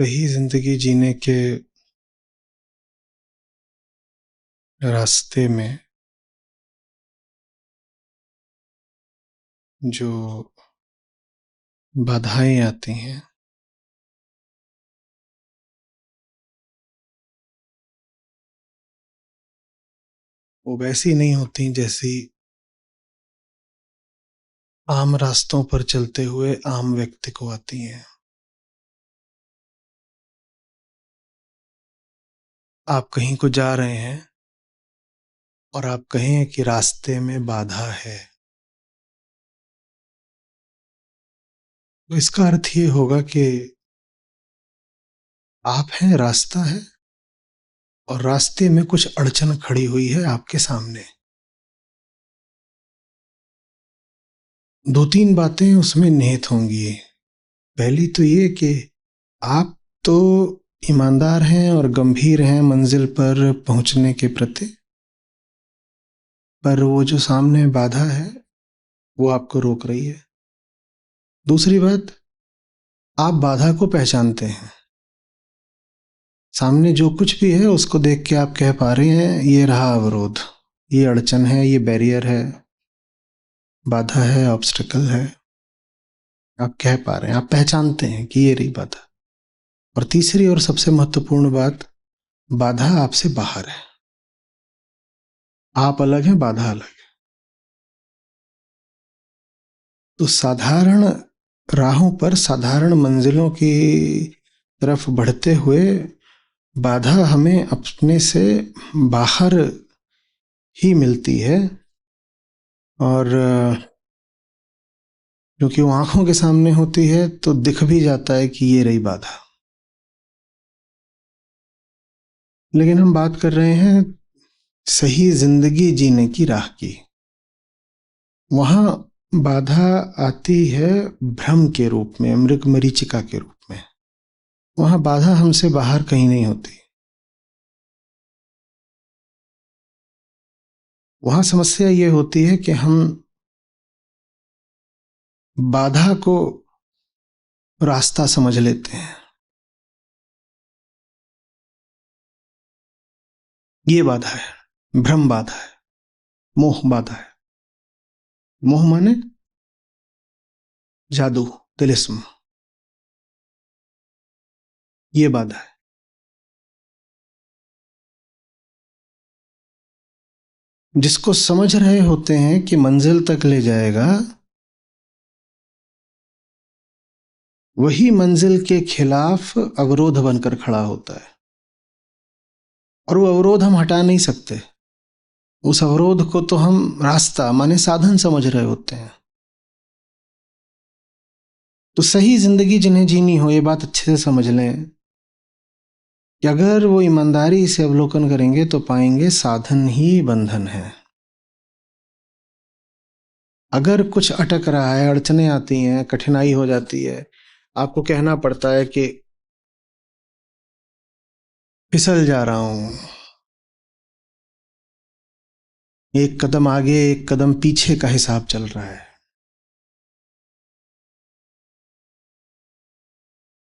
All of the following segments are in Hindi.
सही जिंदगी जीने के रास्ते में जो बाधाएं आती हैं वो वैसी नहीं होती जैसी आम रास्तों पर चलते हुए आम व्यक्ति को आती हैं। आप कहीं को जा रहे हैं और आप कहें कि रास्ते में बाधा है, तो इसका अर्थ ये होगा कि आप हैं, रास्ता है और रास्ते में कुछ अड़चन खड़ी हुई है आपके सामने। दो तीन बातें उसमें निहित होंगी। पहली तो ये कि आप तो ईमानदार हैं और गंभीर हैं मंजिल पर पहुंचने के प्रति, पर वो जो सामने बाधा है वो आपको रोक रही है। दूसरी बात, आप बाधा को पहचानते हैं। सामने जो कुछ भी है उसको देख के आप कह पा रहे हैं ये रहा अवरोध, ये अड़चन है, ये बैरियर है, बाधा है, ऑब्स्टिकल है। आप कह पा रहे हैं, आप पहचानते हैं कि ये रही बाधा। और तीसरी और सबसे महत्वपूर्ण बात, बाधा आपसे बाहर है। आप अलग हैं, बाधा अलग है। तो साधारण राहों पर साधारण मंजिलों की तरफ बढ़ते हुए बाधा हमें अपने से बाहर ही मिलती है। और क्योंकि वो आंखों के सामने होती है तो दिख भी जाता है कि ये रही बाधा। लेकिन हम बात कर रहे हैं सही जिंदगी जीने की राह की। वहां बाधा आती है भ्रम के रूप में, मृग मरीचिका के रूप में। वहां बाधा हमसे बाहर कहीं नहीं होती। वहां समस्या ये होती है कि हम बाधा को रास्ता समझ लेते हैं। ये बाधा है, भ्रम बाधा है, मोह बाधा है। मोह माने जादू, तिलिस्म, ये बाधा है। जिसको समझ रहे होते हैं कि मंजिल तक ले जाएगा, वही मंजिल के खिलाफ अवरोध बनकर खड़ा होता है। और वो अवरोध हम हटा नहीं सकते। उस अवरोध को तो हम रास्ता माने साधन समझ रहे होते हैं। तो सही जिंदगी जिन्हें जीनी हो, ये बात अच्छे से समझ लें कि अगर वो ईमानदारी से अवलोकन करेंगे तो पाएंगे साधन ही बंधन है। अगर कुछ अटक रहा है, अड़चने आती हैं, कठिनाई हो जाती है, आपको कहना पड़ता है कि फिसल जा रहा हूं, एक कदम आगे एक कदम पीछे का हिसाब चल रहा है,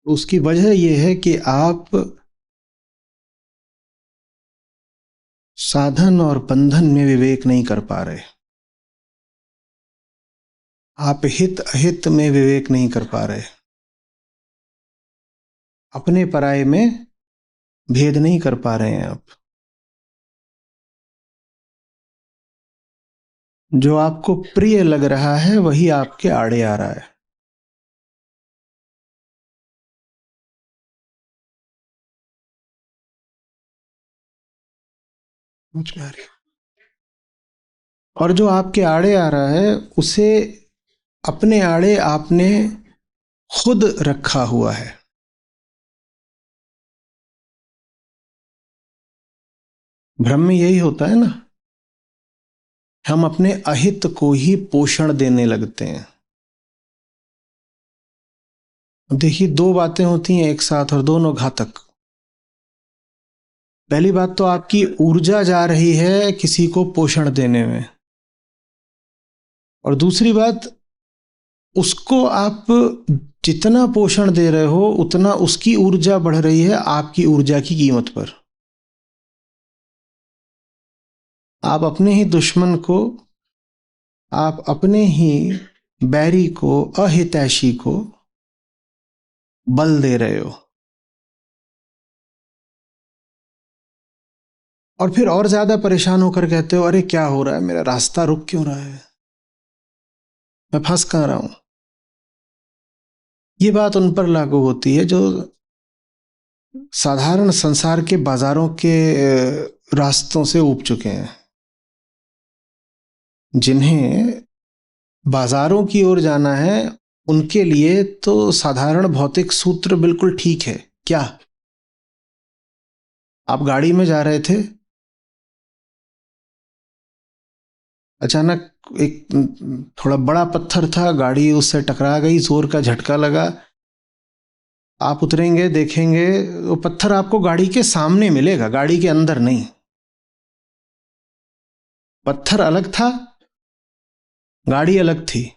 उसकी वजह यह है कि आप साधन और बंधन में विवेक नहीं कर पा रहे। आप हित अहित में विवेक नहीं कर पा रहे। अपने पराये में भेद नहीं कर पा रहे हैं आप। जो आपको प्रिय लग रहा है वही आपके आड़े आ रहा है। समझ में आ रही है? और जो आपके आड़े आ रहा है उसे अपने आड़े आपने खुद रखा हुआ है। भ्रम में यही होता है ना, हम अपने अहित को ही पोषण देने लगते हैं। देखिए, दो बातें होती हैं एक साथ और दोनों घातक। पहली बात तो आपकी ऊर्जा जा रही है किसी को पोषण देने में, और दूसरी बात उसको आप जितना पोषण दे रहे हो उतना उसकी ऊर्जा बढ़ रही है आपकी ऊर्जा की कीमत पर। आप अपने ही दुश्मन को, आप अपने ही बैरी को, अहितैषी को बल दे रहे हो। और फिर और ज्यादा परेशान होकर कहते हो अरे क्या हो रहा है, मेरा रास्ता रुक क्यों रहा है, मैं फंस कहाँ रहा हूं। ये बात उन पर लागू होती है जो साधारण संसार के बाजारों के रास्तों से ऊब चुके हैं, जिन्हें बाजारों की ओर जाना है। उनके लिए तो साधारण भौतिक सूत्र बिल्कुल ठीक है। क्या आप गाड़ी में जा रहे थे, अचानक एक थोड़ा बड़ा पत्थर था, गाड़ी उससे टकरा गई, जोर का झटका लगा, आप उतरेंगे, देखेंगे वो पत्थर आपको गाड़ी के सामने मिलेगा, गाड़ी के अंदर नहीं। पत्थर अलग था, गाड़ी अलग थी।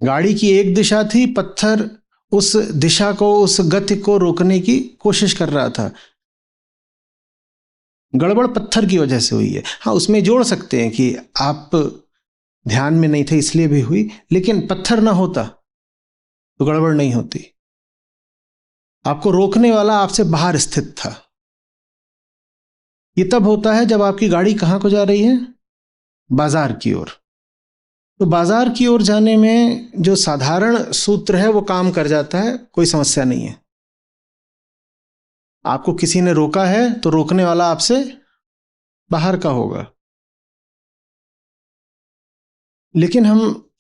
गाड़ी की एक दिशा थी, पत्थर उस दिशा को, उस गति को रोकने की कोशिश कर रहा था। गड़बड़ पत्थर की वजह से हुई है। हाँ, उसमें जोड़ सकते हैं कि आप ध्यान में नहीं थे इसलिए भी हुई, लेकिन पत्थर ना होता तो गड़बड़ नहीं होती। आपको रोकने वाला आपसे बाहर स्थित था। ये तब होता है जब आपकी गाड़ी कहां को जा रही है, बाजार की ओर। तो बाजार की ओर जाने में जो साधारण सूत्र है वो काम कर जाता है, कोई समस्या नहीं है। आपको किसी ने रोका है तो रोकने वाला आपसे बाहर का होगा। लेकिन हम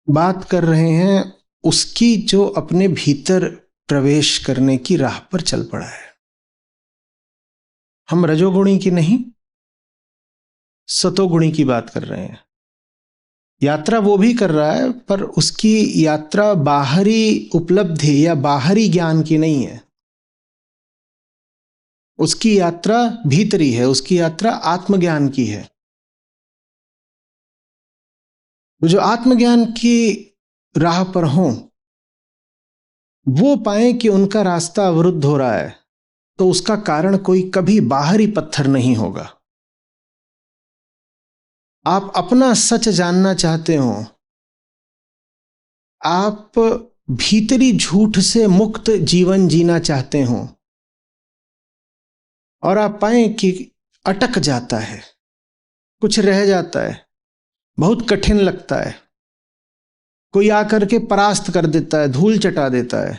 बात कर रहे हैं उसकी जो अपने भीतर प्रवेश करने की राह पर चल पड़ा है। हम रजोगुणी की नहीं, सतोगुणी की बात कर रहे हैं। यात्रा वो भी कर रहा है, पर उसकी यात्रा बाहरी उपलब्धि या बाहरी ज्ञान की नहीं है। उसकी यात्रा भीतरी है, उसकी यात्रा आत्मज्ञान की है। तो जो आत्मज्ञान की राह पर हों वो पाएं कि उनका रास्ता अवरुद्ध हो रहा है, तो उसका कारण कोई कभी बाहरी पत्थर नहीं होगा। आप अपना सच जानना चाहते हो, आप भीतरी झूठ से मुक्त जीवन जीना चाहते हो, और आप पाएं कि अटक जाता है, कुछ रह जाता है, बहुत कठिन लगता है, कोई आकर के परास्त कर देता है, धूल चटा देता है,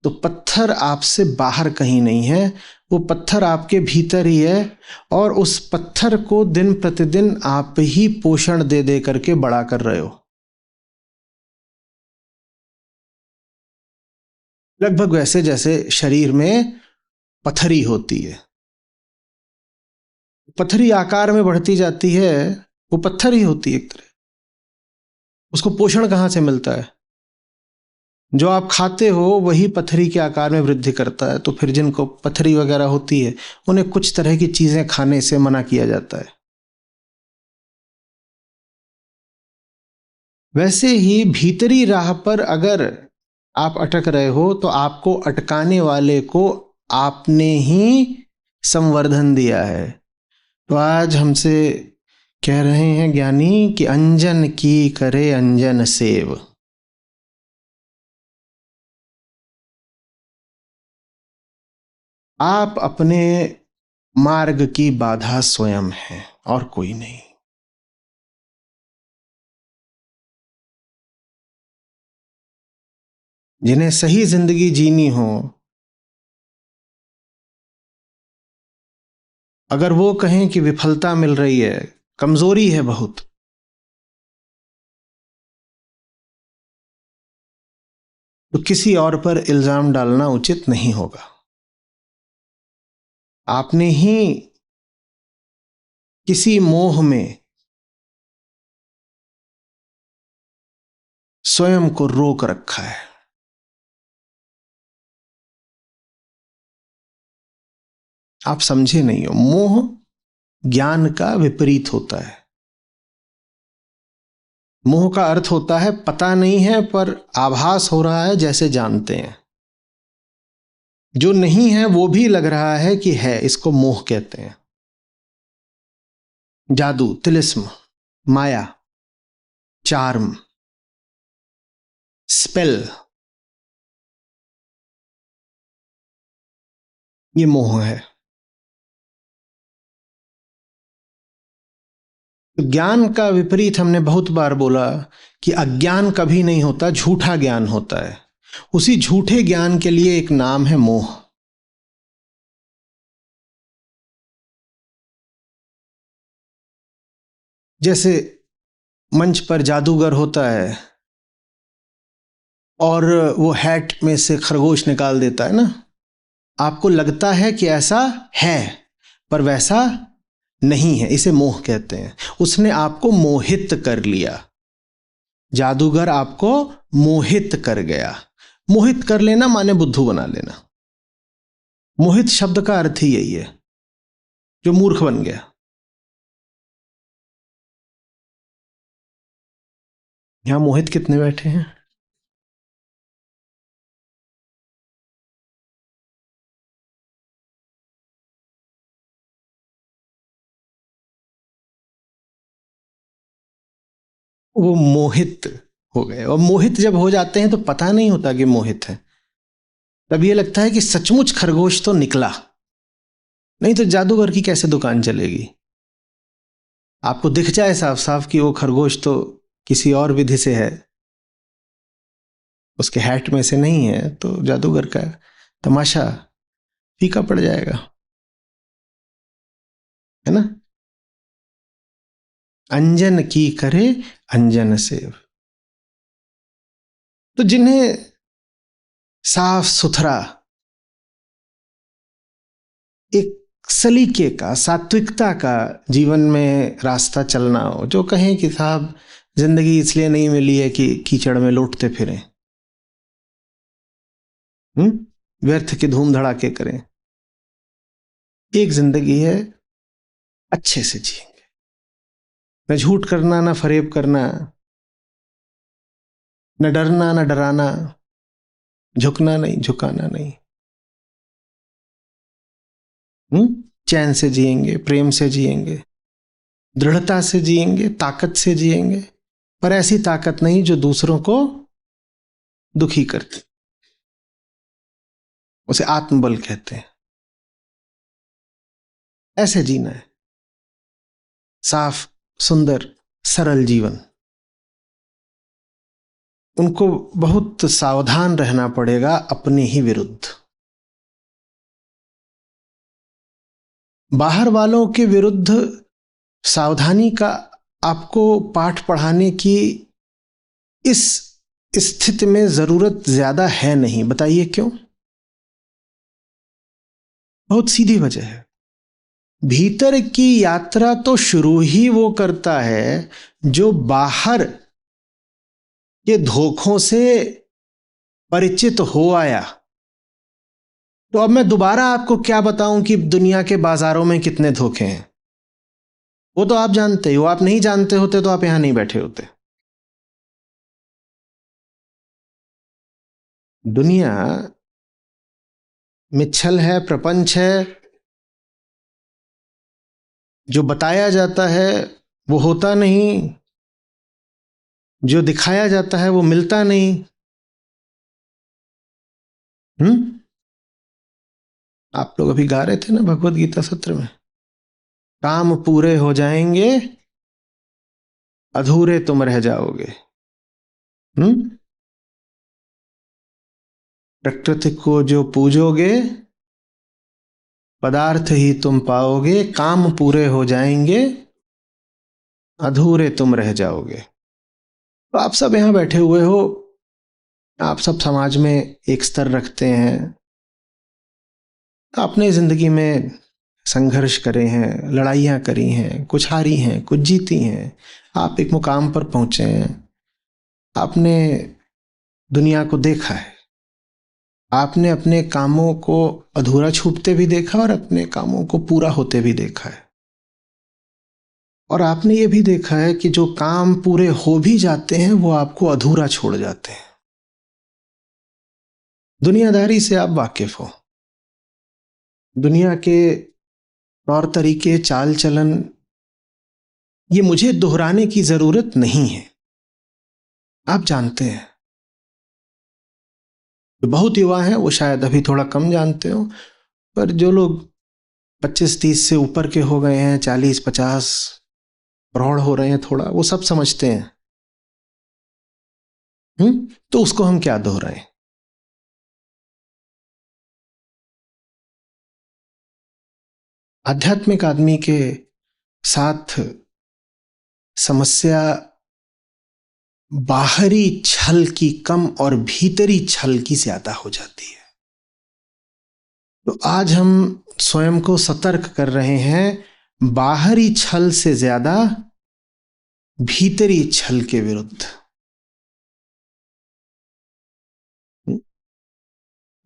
तो पत्थर आपसे बाहर कहीं नहीं है, वो पत्थर आपके भीतर ही है। और उस पत्थर को दिन प्रतिदिन आप ही पोषण दे दे करके बड़ा कर रहे हो। लगभग वैसे जैसे शरीर में पथरी होती है, पथरी आकार में बढ़ती जाती है, वो पत्थर ही होती है एक तरह। उसको पोषण कहाँ से मिलता है, जो आप खाते हो वही पथरी के आकार में वृद्धि करता है। तो फिर जिनको पथरी वगैरह होती है उन्हें कुछ तरह की चीजें खाने से मना किया जाता है। वैसे ही भीतरी राह पर अगर आप अटक रहे हो तो आपको अटकाने वाले को आपने ही संवर्धन दिया है। तो आज हमसे कह रहे हैं ज्ञानी कि अंजन की करे अंजन सेव। आप अपने मार्ग की बाधा स्वयं हैं और कोई नहीं। जिन्हें सही जिंदगी जीनी हो, अगर वो कहें कि विफलता मिल रही है, कमजोरी है बहुत, तो किसी और पर इल्जाम डालना उचित नहीं होगा। आपने ही किसी मोह में स्वयं को रोक रखा है। आप समझे नहीं हो, मोह ज्ञान का विपरीत होता है। मोह का अर्थ होता है पता नहीं है पर आभास हो रहा है जैसे जानते हैं, जो नहीं है वो भी लग रहा है कि है, इसको मोह कहते हैं। जादू, तिलिस्म, माया, चार्म, स्पेल, ये मोह है। ज्ञान का विपरीत हमने बहुत बार बोला कि अज्ञान कभी नहीं होता, झूठा ज्ञान होता है। उसी झूठे ज्ञान के लिए एक नाम है मोह। जैसे मंच पर जादूगर होता है और वो हैट में से खरगोश निकाल देता है ना, आपको लगता है कि ऐसा है पर वैसा नहीं है, इसे मोह कहते हैं। उसने आपको मोहित कर लिया, जादूगर आपको मोहित कर गया। मोहित कर लेना माने बुद्धू बना लेना। मोहित शब्द का अर्थ ही यही है, जो मूर्ख बन गया। यहां मोहित कितने बैठे हैं? वो मोहित हो गए, और मोहित जब हो जाते हैं तो पता नहीं होता कि मोहित है। तब ये लगता है कि सचमुच खरगोश तो निकला, नहीं तो जादूगर की कैसे दुकान चलेगी। आपको दिख जाए साफ साफ कि वो खरगोश तो किसी और विधि से है, उसके हैट में से नहीं है, तो जादूगर का तमाशा फीका पड़ जाएगा, है ना। अंजन की करे अंजन सेव। तो जिन्हें साफ सुथरा एक सलीके का, सात्विकता का जीवन में रास्ता चलना हो, जो कहें कि साहब जिंदगी इसलिए नहीं मिली है कि कीचड़ में लौटते फिरें, व्यर्थ की धूम धड़ाके करें। एक जिंदगी है, अच्छे से जिएंगे, न झूठ करना, न फरेब करना, न डरना न डराना, झुकना नहीं झुकाना नहीं। चैन से जिएंगे, प्रेम से जिएंगे, दृढ़ता से जिएंगे, ताकत से जिएंगे, पर ऐसी ताकत नहीं जो दूसरों को दुखी करती। उसे आत्मबल कहते हैं। ऐसे जीना है, साफ सुंदर सरल जीवन। उनको बहुत सावधान रहना पड़ेगा अपने ही विरुद्ध। बाहर वालों के विरुद्ध सावधानी का आपको पाठ पढ़ाने की इस स्थिति में जरूरत ज्यादा है नहीं। बताइए क्यों? बहुत सीधी वजह है। भीतर की यात्रा तो शुरू ही वो करता है जो बाहर के धोखों से परिचित हो आया। तो अब मैं दोबारा आपको क्या बताऊं कि दुनिया के बाजारों में कितने धोखे हैं। वो तो आप जानते हो। आप नहीं जानते होते तो आप यहां नहीं बैठे होते। दुनिया में छल है, प्रपंच है। जो बताया जाता है वो होता नहीं, जो दिखाया जाता है वो मिलता नहीं। आप लोग अभी गा रहे थे ना भगवत गीता सत्र में, काम पूरे हो जाएंगे, अधूरे तुम रह जाओगे। प्रकृति को जो पूजोगे, पदार्थ ही तुम पाओगे। काम पूरे हो जाएंगे, अधूरे तुम रह जाओगे। तो आप सब यहां बैठे हुए हो, आप सब समाज में एक स्तर रखते हैं, अपने जिंदगी में संघर्ष करे हैं, लड़ाइयां करी हैं, कुछ हारी हैं, कुछ जीती हैं। आप एक मुकाम पर पहुंचे हैं। आपने दुनिया को देखा है। आपने अपने कामों को अधूरा छूटते भी देखा और अपने कामों को पूरा होते भी देखा है। और आपने ये भी देखा है कि जो काम पूरे हो भी जाते हैं वो आपको अधूरा छोड़ जाते हैं। दुनियादारी से आप वाकिफ हो, दुनिया के तौर तरीके, चाल चलन, ये मुझे दोहराने की जरूरत नहीं है, आप जानते हैं। जो बहुत युवा हैं वो शायद अभी थोड़ा कम जानते हो, पर जो लोग 25-30 से ऊपर के हो गए हैं, 40-50 प्रौढ़ हो रहे हैं थोड़ा, वो सब समझते हैं। तो उसको हम क्या दोहराएं। आध्यात्मिक आदमी के साथ समस्या बाहरी छल की कम और भीतरी छल की ज्यादा हो जाती है। तो आज हम स्वयं को सतर्क कर रहे हैं बाहरी छल से ज्यादा भीतरी छल के विरुद्ध।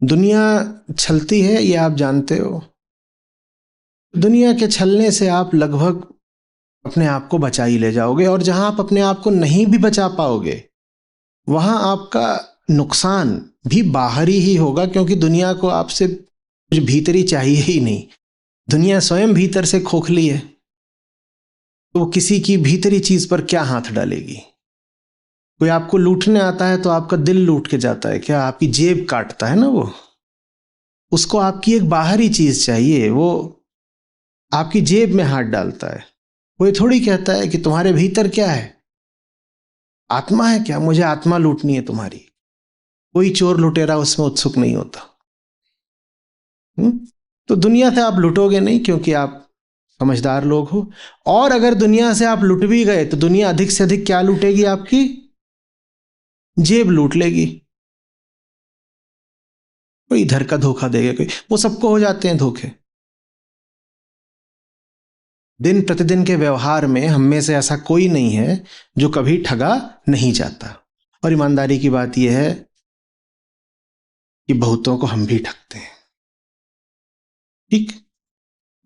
दुनिया छलती है, ये आप जानते हो। दुनिया के छलने से आप लगभग अपने आप को बचा ही ले जाओगे, और जहां आप अपने आप को नहीं भी बचा पाओगे वहां आपका नुकसान भी बाहरी ही होगा, क्योंकि दुनिया को आपसे कुछ भीतरी चाहिए ही नहीं। दुनिया स्वयं भीतर से खोखली है, तो वो किसी की भीतरी चीज पर क्या हाथ डालेगी। कोई आपको लूटने आता है तो आपका दिल लूट के जाता है क्या, आपकी जेब काटता है ना वो। उसको आपकी एक बाहरी चीज चाहिए, वो आपकी जेब में हाथ डालता है। कोई थोड़ी कहता है कि तुम्हारे भीतर क्या है, आत्मा है क्या, मुझे आत्मा लूटनी है तुम्हारी। कोई चोर लुटेरा उसमें उत्सुक नहीं होता। तो दुनिया से आप लुटोगे नहीं, क्योंकि आप समझदार लोग हो। और अगर दुनिया से आप लुट भी गए तो दुनिया अधिक से अधिक क्या लूटेगी, आपकी जेब लूट लेगी। कोई इधर का धोखा देगा, कोई, वो सबको हो जाते हैं धोखे। दिन प्रतिदिन के व्यवहार में हम में से ऐसा कोई नहीं है जो कभी ठगा नहीं जाता। और ईमानदारी की बात यह है कि बहुतों को हम भी ठगते हैं। ठीक,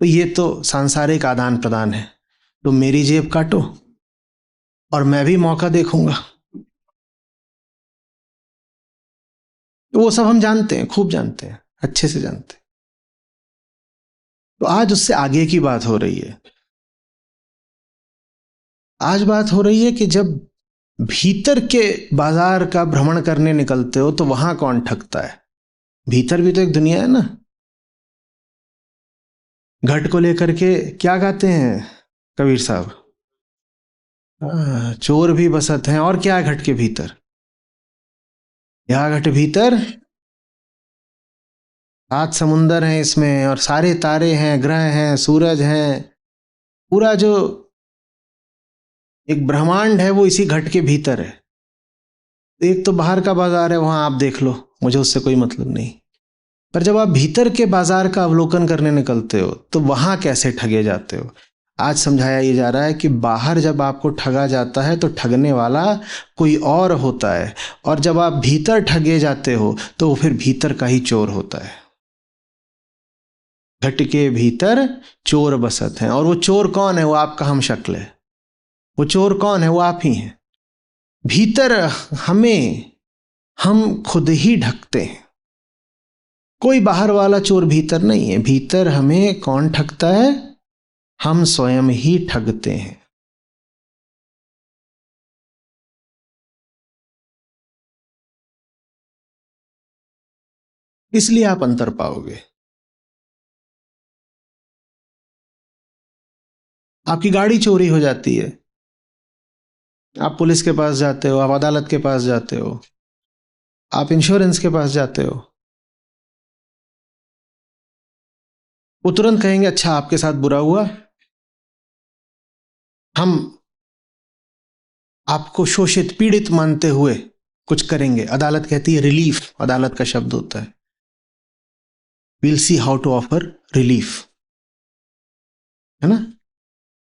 तो ये तो सांसारिक आदान प्रदान है। तो मेरी जेब काटो और मैं भी मौका देखूंगा। तो वो सब हम जानते हैं, खूब जानते हैं, अच्छे से जानते हैं। तो आज उससे आगे की बात हो रही है। आज बात हो रही है कि जब भीतर के बाजार का भ्रमण करने निकलते हो तो वहां कौन ठगता है। भीतर भी तो एक दुनिया है ना। घट को लेकर के क्या गाते हैं कबीर साहब, चोर भी बसत हैं, और क्या है घट के भीतर, या घट भीतर 7 समुंदर हैं इसमें, और सारे तारे हैं, ग्रह हैं, सूरज हैं, पूरा जो एक ब्रह्मांड है वो इसी घट के भीतर है। एक तो बाहर का बाजार है, वहां आप देख लो, मुझे उससे कोई मतलब नहीं। पर जब आप भीतर के बाजार का अवलोकन करने निकलते हो तो वहां कैसे ठगे जाते हो। आज समझाया ये जा रहा है कि बाहर जब आपको ठगा जाता है तो ठगने वाला कोई और होता है, और जब आप भीतर ठगे जाते हो तो वो फिर भीतर का ही चोर होता है। घट के भीतर चोर बसत हैं, और वो चोर कौन है, वो आपका हम शक्ल है। वो चोर कौन है, वो आप ही हैं। भीतर हमें हम खुद ही ढकते हैं। कोई बाहर वाला चोर भीतर नहीं है। भीतर हमें कौन ठगता है, हम स्वयं ही ठगते हैं। इसलिए आप अंतर पाओगे। आपकी गाड़ी चोरी हो जाती है, आप पुलिस के पास जाते हो, आप अदालत के पास जाते हो, आप इंश्योरेंस के पास जाते हो। वो तुरंत कहेंगे अच्छा आपके साथ बुरा हुआ, हम आपको शोषित पीड़ित मानते हुए कुछ करेंगे। अदालत कहती है रिलीफ, अदालत का शब्द होता है will see how to offer relief, है ना।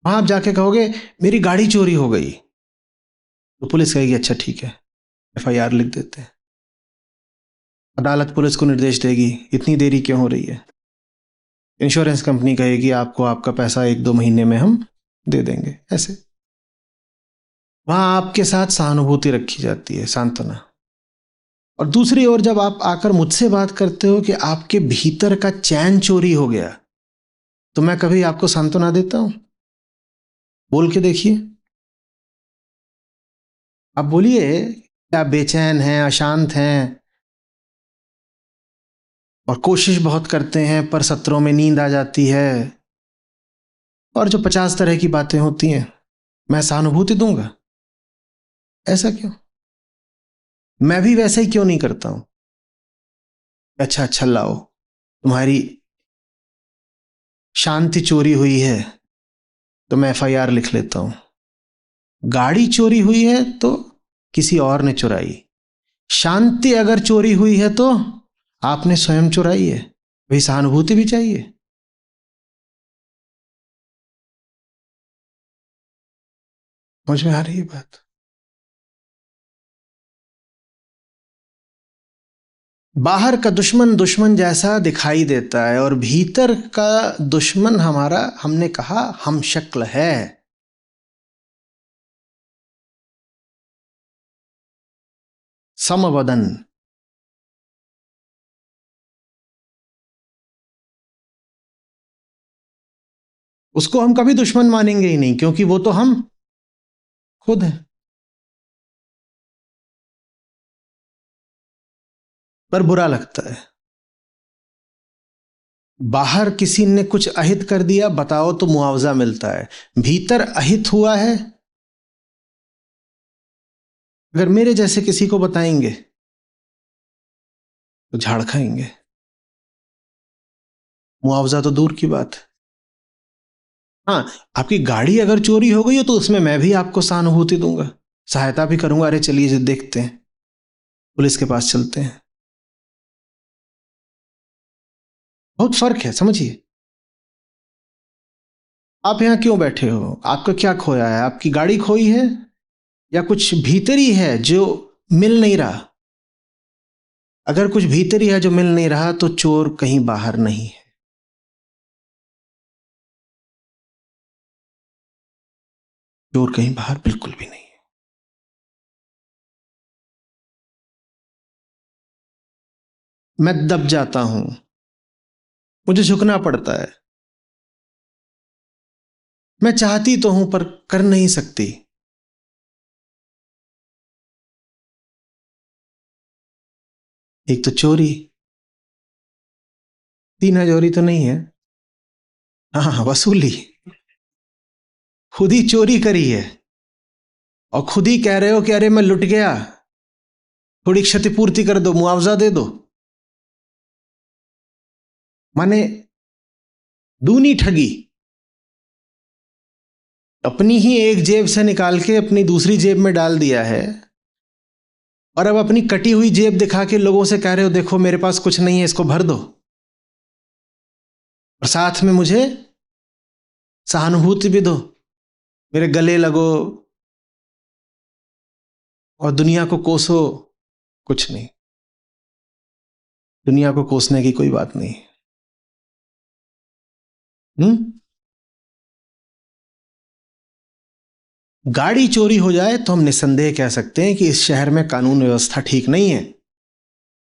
वहां आप जाके कहोगे मेरी गाड़ी चोरी हो गई, तो पुलिस कहेगी अच्छा ठीक है, एफआईआर लिख देते हैं। अदालत पुलिस को निर्देश देगी इतनी देरी क्यों हो रही है। इंश्योरेंस कंपनी कहेगी आपको आपका पैसा 1-2 महीने में हम दे देंगे, ऐसे। वहां आपके साथ सहानुभूति रखी जाती है, सांत्वना। और दूसरी ओर जब आप आकर मुझसे बात करते हो कि आपके भीतर का चैन चोरी हो गया, तो मैं कभी आपको सांत्वना देता हूं? बोल के देखिए। आप बोलिए कि आप बेचैन हैं, अशांत हैं, और कोशिश बहुत करते हैं पर सत्रों में नींद आ जाती है, और जो 50 तरह की बातें होती हैं। मैं सहानुभूति दूंगा? ऐसा क्यों? मैं भी वैसे ही क्यों नहीं करता हूं? अच्छा अच्छा, लाओ, तुम्हारी शांति चोरी हुई है तो मैं एफआईआर लिख लेता हूं। गाड़ी चोरी हुई है तो किसी और ने चुराई। शांति अगर चोरी हुई है तो आपने स्वयं चुराई है। वही सहानुभूति भी चाहिए। समझ में आ रही है बात? बाहर का दुश्मन दुश्मन जैसा दिखाई देता है, और भीतर का दुश्मन हमारा, हमने कहा, हम शक्ल है। समवदन। उसको हम कभी दुश्मन मानेंगे ही नहीं, क्योंकि वो तो हम खुद हैं। पर बुरा लगता है। बाहर किसी ने कुछ अहित कर दिया, बताओ तो मुआवजा मिलता है। भीतर अहित हुआ है, अगर मेरे जैसे किसी को बताएंगे तो झाड़ खाएंगे। मुआवजा तो दूर की बात है। हाँ, आपकी गाड़ी अगर चोरी हो गई हो तो उसमें मैं भी आपको सहानुभूति दूंगा, सहायता भी करूंगा। अरे चलिए देखते हैं, पुलिस के पास चलते हैं। बहुत फर्क है, समझिए। आप यहां क्यों बैठे हो? आपका क्या खोया है? आपकी गाड़ी खोई है, या कुछ भीतरी है जो मिल नहीं रहा? अगर कुछ भीतरी है जो मिल नहीं रहा तो चोर कहीं बाहर नहीं है। चोर कहीं बाहर बिल्कुल भी नहीं है। मैं दब जाता हूं, मुझे झुकना पड़ता है। मैं चाहती तो हूं पर कर नहीं सकती। एक तो चोरी, तीन हजोरी तो नहीं है। हाँ हाँ, वसूली। खुद ही चोरी करी है, और खुद ही कह रहे हो कि अरे मैं लुट गया, थोड़ी क्षतिपूर्ति कर दो, मुआवजा दे दो। माने दूनी ठगी। अपनी ही एक जेब से निकाल के अपनी दूसरी जेब में डाल दिया है, और अब अपनी कटी हुई जेब दिखा के लोगों से कह रहे हो देखो मेरे पास कुछ नहीं है, इसको भर दो। और साथ में मुझे सहानुभूति भी दो, मेरे गले लगो और दुनिया को कोसो। कुछ नहीं, दुनिया को कोसने की कोई बात नहीं। हम्म। गाड़ी चोरी हो जाए तो हम निस्संदेह कह सकते हैं कि इस शहर में कानून व्यवस्था ठीक नहीं है।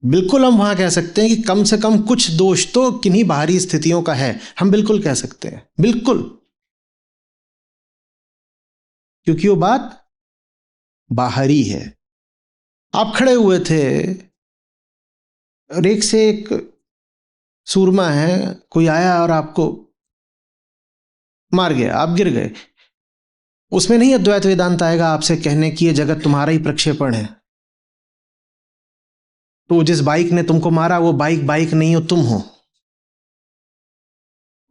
बिल्कुल हम वहां कह सकते हैं कि कम से कम कुछ दोष तो किन्हीं बाहरी स्थितियों का है। हम बिल्कुल कह सकते हैं, बिल्कुल। क्योंकि वो बात बाहरी है। आप खड़े हुए थे, और एक से एक सूरमा है, कोई आया और आपको मार गया, आप गिर गए। उसमें नहीं अद्वैत वेदांत आएगा आपसे कहने की ये जगत तुम्हारा ही प्रक्षेपण है। तो जिस बाइक ने तुमको मारा वो बाइक बाइक नहीं हो, तुम हो।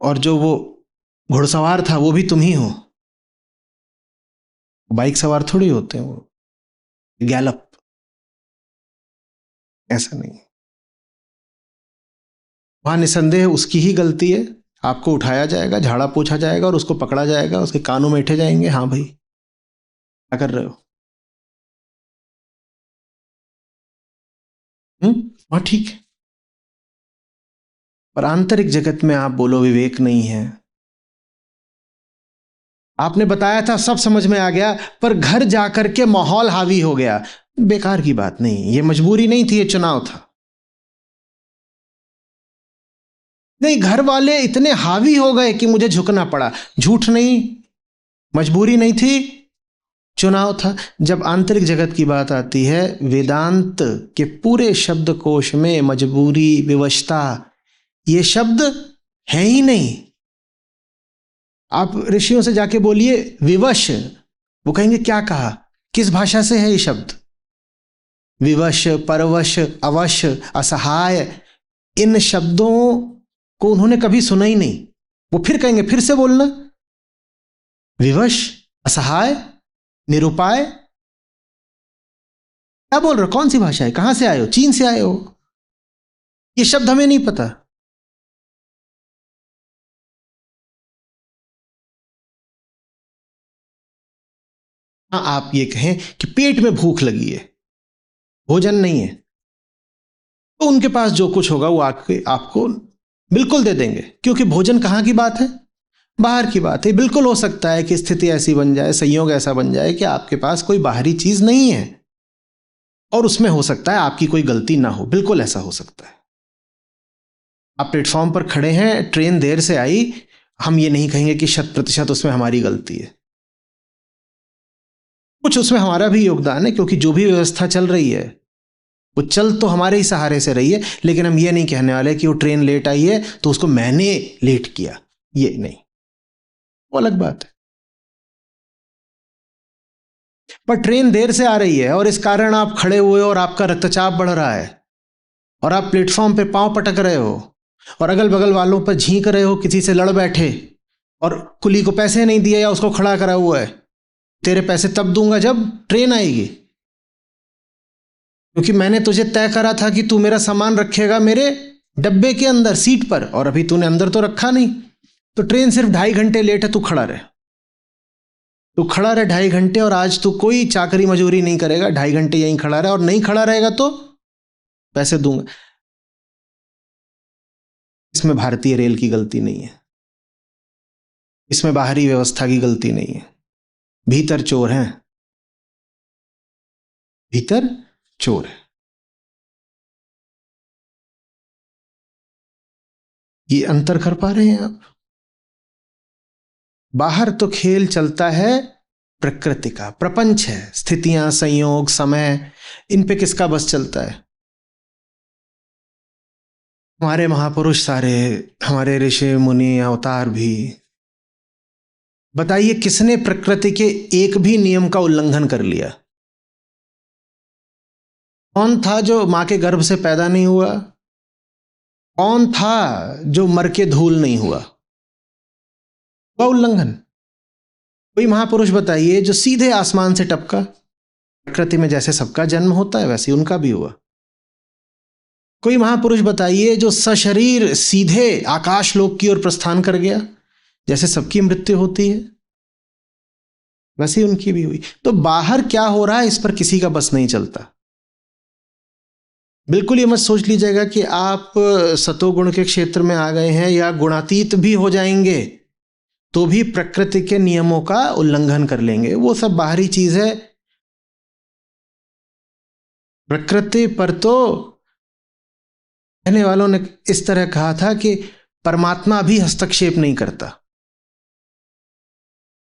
और जो वो घुड़सवार था वो भी तुम ही हो। बाइक सवार थोड़ी होते हैं वो, गैलप। ऐसा नहीं। वहां निसंदेह उसकी ही गलती है। आपको उठाया जाएगा, झाड़ा पोछा जाएगा, और उसको पकड़ा जाएगा, उसके कानों में ऐंठे जाएंगे, हाँ भाई क्या कर रहे हो। हाँ ठीक है। पर आंतरिक जगत में आप बोलो विवेक नहीं है, आपने बताया था, सब समझ में आ गया, पर घर जाकर के माहौल हावी हो गया। बेकार की बात नहीं, ये मजबूरी नहीं थी, ये चुनाव था। नहीं, घर वाले इतने हावी हो गए कि मुझे झुकना पड़ा। झूठ नहीं, मजबूरी नहीं थी, चुनाव था। जब आंतरिक जगत की बात आती है, वेदांत के पूरे शब्दकोश में मजबूरी, विवशता, ये शब्द है ही नहीं। आप ऋषियों से जाके बोलिए विवश, वो कहेंगे क्या कहा, किस भाषा से है ये शब्द। विवश, परवश, अवश, असहाय, इन शब्दों को उन्होंने कभी सुना ही नहीं। वो फिर कहेंगे, फिर से बोलना, विवश, असहाय, निरुपाय, क्या बोल रहे हो, कौन सी भाषा है, कहां से आए हो, चीन से आए हो, ये शब्द हमें नहीं पता। हाँ, आप ये कहें कि पेट में भूख लगी है, भोजन नहीं है, तो उनके पास जो कुछ होगा वो आपको बिल्कुल दे देंगे, क्योंकि भोजन कहाँ की बात है, बाहर की बात है। बिल्कुल हो सकता है कि स्थिति ऐसी बन जाए, संयोग ऐसा बन जाए कि आपके पास कोई बाहरी चीज नहीं है, और उसमें हो सकता है आपकी कोई गलती ना हो, बिल्कुल ऐसा हो सकता है। आप प्लेटफॉर्म पर खड़े हैं, ट्रेन देर से आई, हम ये नहीं कहेंगे कि 100% उसमें हमारी गलती है, कुछ उसमें हमारा भी योगदान है, क्योंकि जो भी व्यवस्था चल रही है वो चल तो हमारे ही सहारे से रही है। लेकिन हम ये नहीं कहने वाले कि वो ट्रेन लेट आई है तो उसको मैंने लेट किया, ये नहीं, वो अलग बात है। पर ट्रेन देर से आ रही है और इस कारण आप खड़े हुए और आपका रक्तचाप बढ़ रहा है, और आप प्लेटफॉर्म पे पांव पटक रहे हो, और अगल बगल वालों पर झींक रहे हो, किसी से लड़ बैठे, और कुली को पैसे नहीं दिए या उसको खड़ा करा हुआ है, तेरे पैसे तब दूंगा जब ट्रेन आएगी, क्योंकि मैंने तुझे तय करा था कि तू मेरा सामान रखेगा मेरे डब्बे के अंदर सीट पर, और अभी तूने अंदर तो रखा नहीं, तो ट्रेन सिर्फ 2.5 घंटे लेट है, तू खड़ा रहे, तू खड़ा रहे 2.5 घंटे, और आज तू कोई चाकरी मजूरी नहीं करेगा, 2.5 घंटे यहीं खड़ा रहे, और नहीं खड़ा रहेगा तो पैसे दूंगा। इसमें भारतीय रेल की गलती नहीं है, इसमें बाहरी व्यवस्था की गलती नहीं है, भीतर चोर हैं, भीतर चोर है। ये अंतर कर पा रहे हैं आप? बाहर तो खेल चलता है प्रकृति का, प्रपंच है, स्थितियां, संयोग, समय, इन पे किसका बस चलता है? हमारे महापुरुष सारे, हमारे ऋषि मुनि अवतार भी, बताइए किसने प्रकृति के एक भी नियम का उल्लंघन कर लिया? कौन था जो मां के गर्भ से पैदा नहीं हुआ? कौन था जो मर के धूल नहीं हुआ? हुआ उल्लंघन? कोई महापुरुष बताइए जो सीधे आसमान से टपका। प्रकृति में जैसे सबका जन्म होता है वैसे उनका भी हुआ। कोई महापुरुष बताइए जो सशरीर सीधे आकाश लोक की ओर प्रस्थान कर गया, जैसे सबकी मृत्यु होती है वैसे उनकी भी हुई। तो बाहर क्या हो रहा है इस पर किसी का बस नहीं चलता। बिल्कुल ये मत सोच लीजिएगा कि आप सतोगुण के क्षेत्र में आ गए हैं या गुणातीत भी हो जाएंगे तो भी प्रकृति के नियमों का उल्लंघन कर लेंगे, वो सब बाहरी चीज है। प्रकृति पर तो कहने वालों ने इस तरह कहा था कि परमात्मा भी हस्तक्षेप नहीं करता।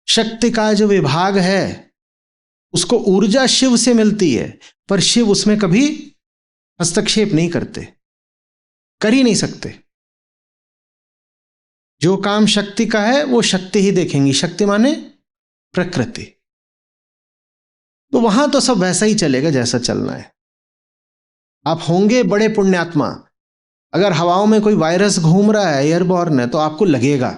शक्ति का जो विभाग है उसको ऊर्जा शिव से मिलती है, पर शिव उसमें कभी हस्तक्षेप नहीं करते, कर ही नहीं सकते। जो काम शक्ति का है वो शक्ति ही देखेंगी, शक्ति माने प्रकृति। तो वहां तो सब वैसा ही चलेगा जैसा चलना है। आप होंगे बड़े पुण्यात्मा, अगर हवाओं में कोई वायरस घूम रहा है, एयरबॉर्न है, तो आपको लगेगा।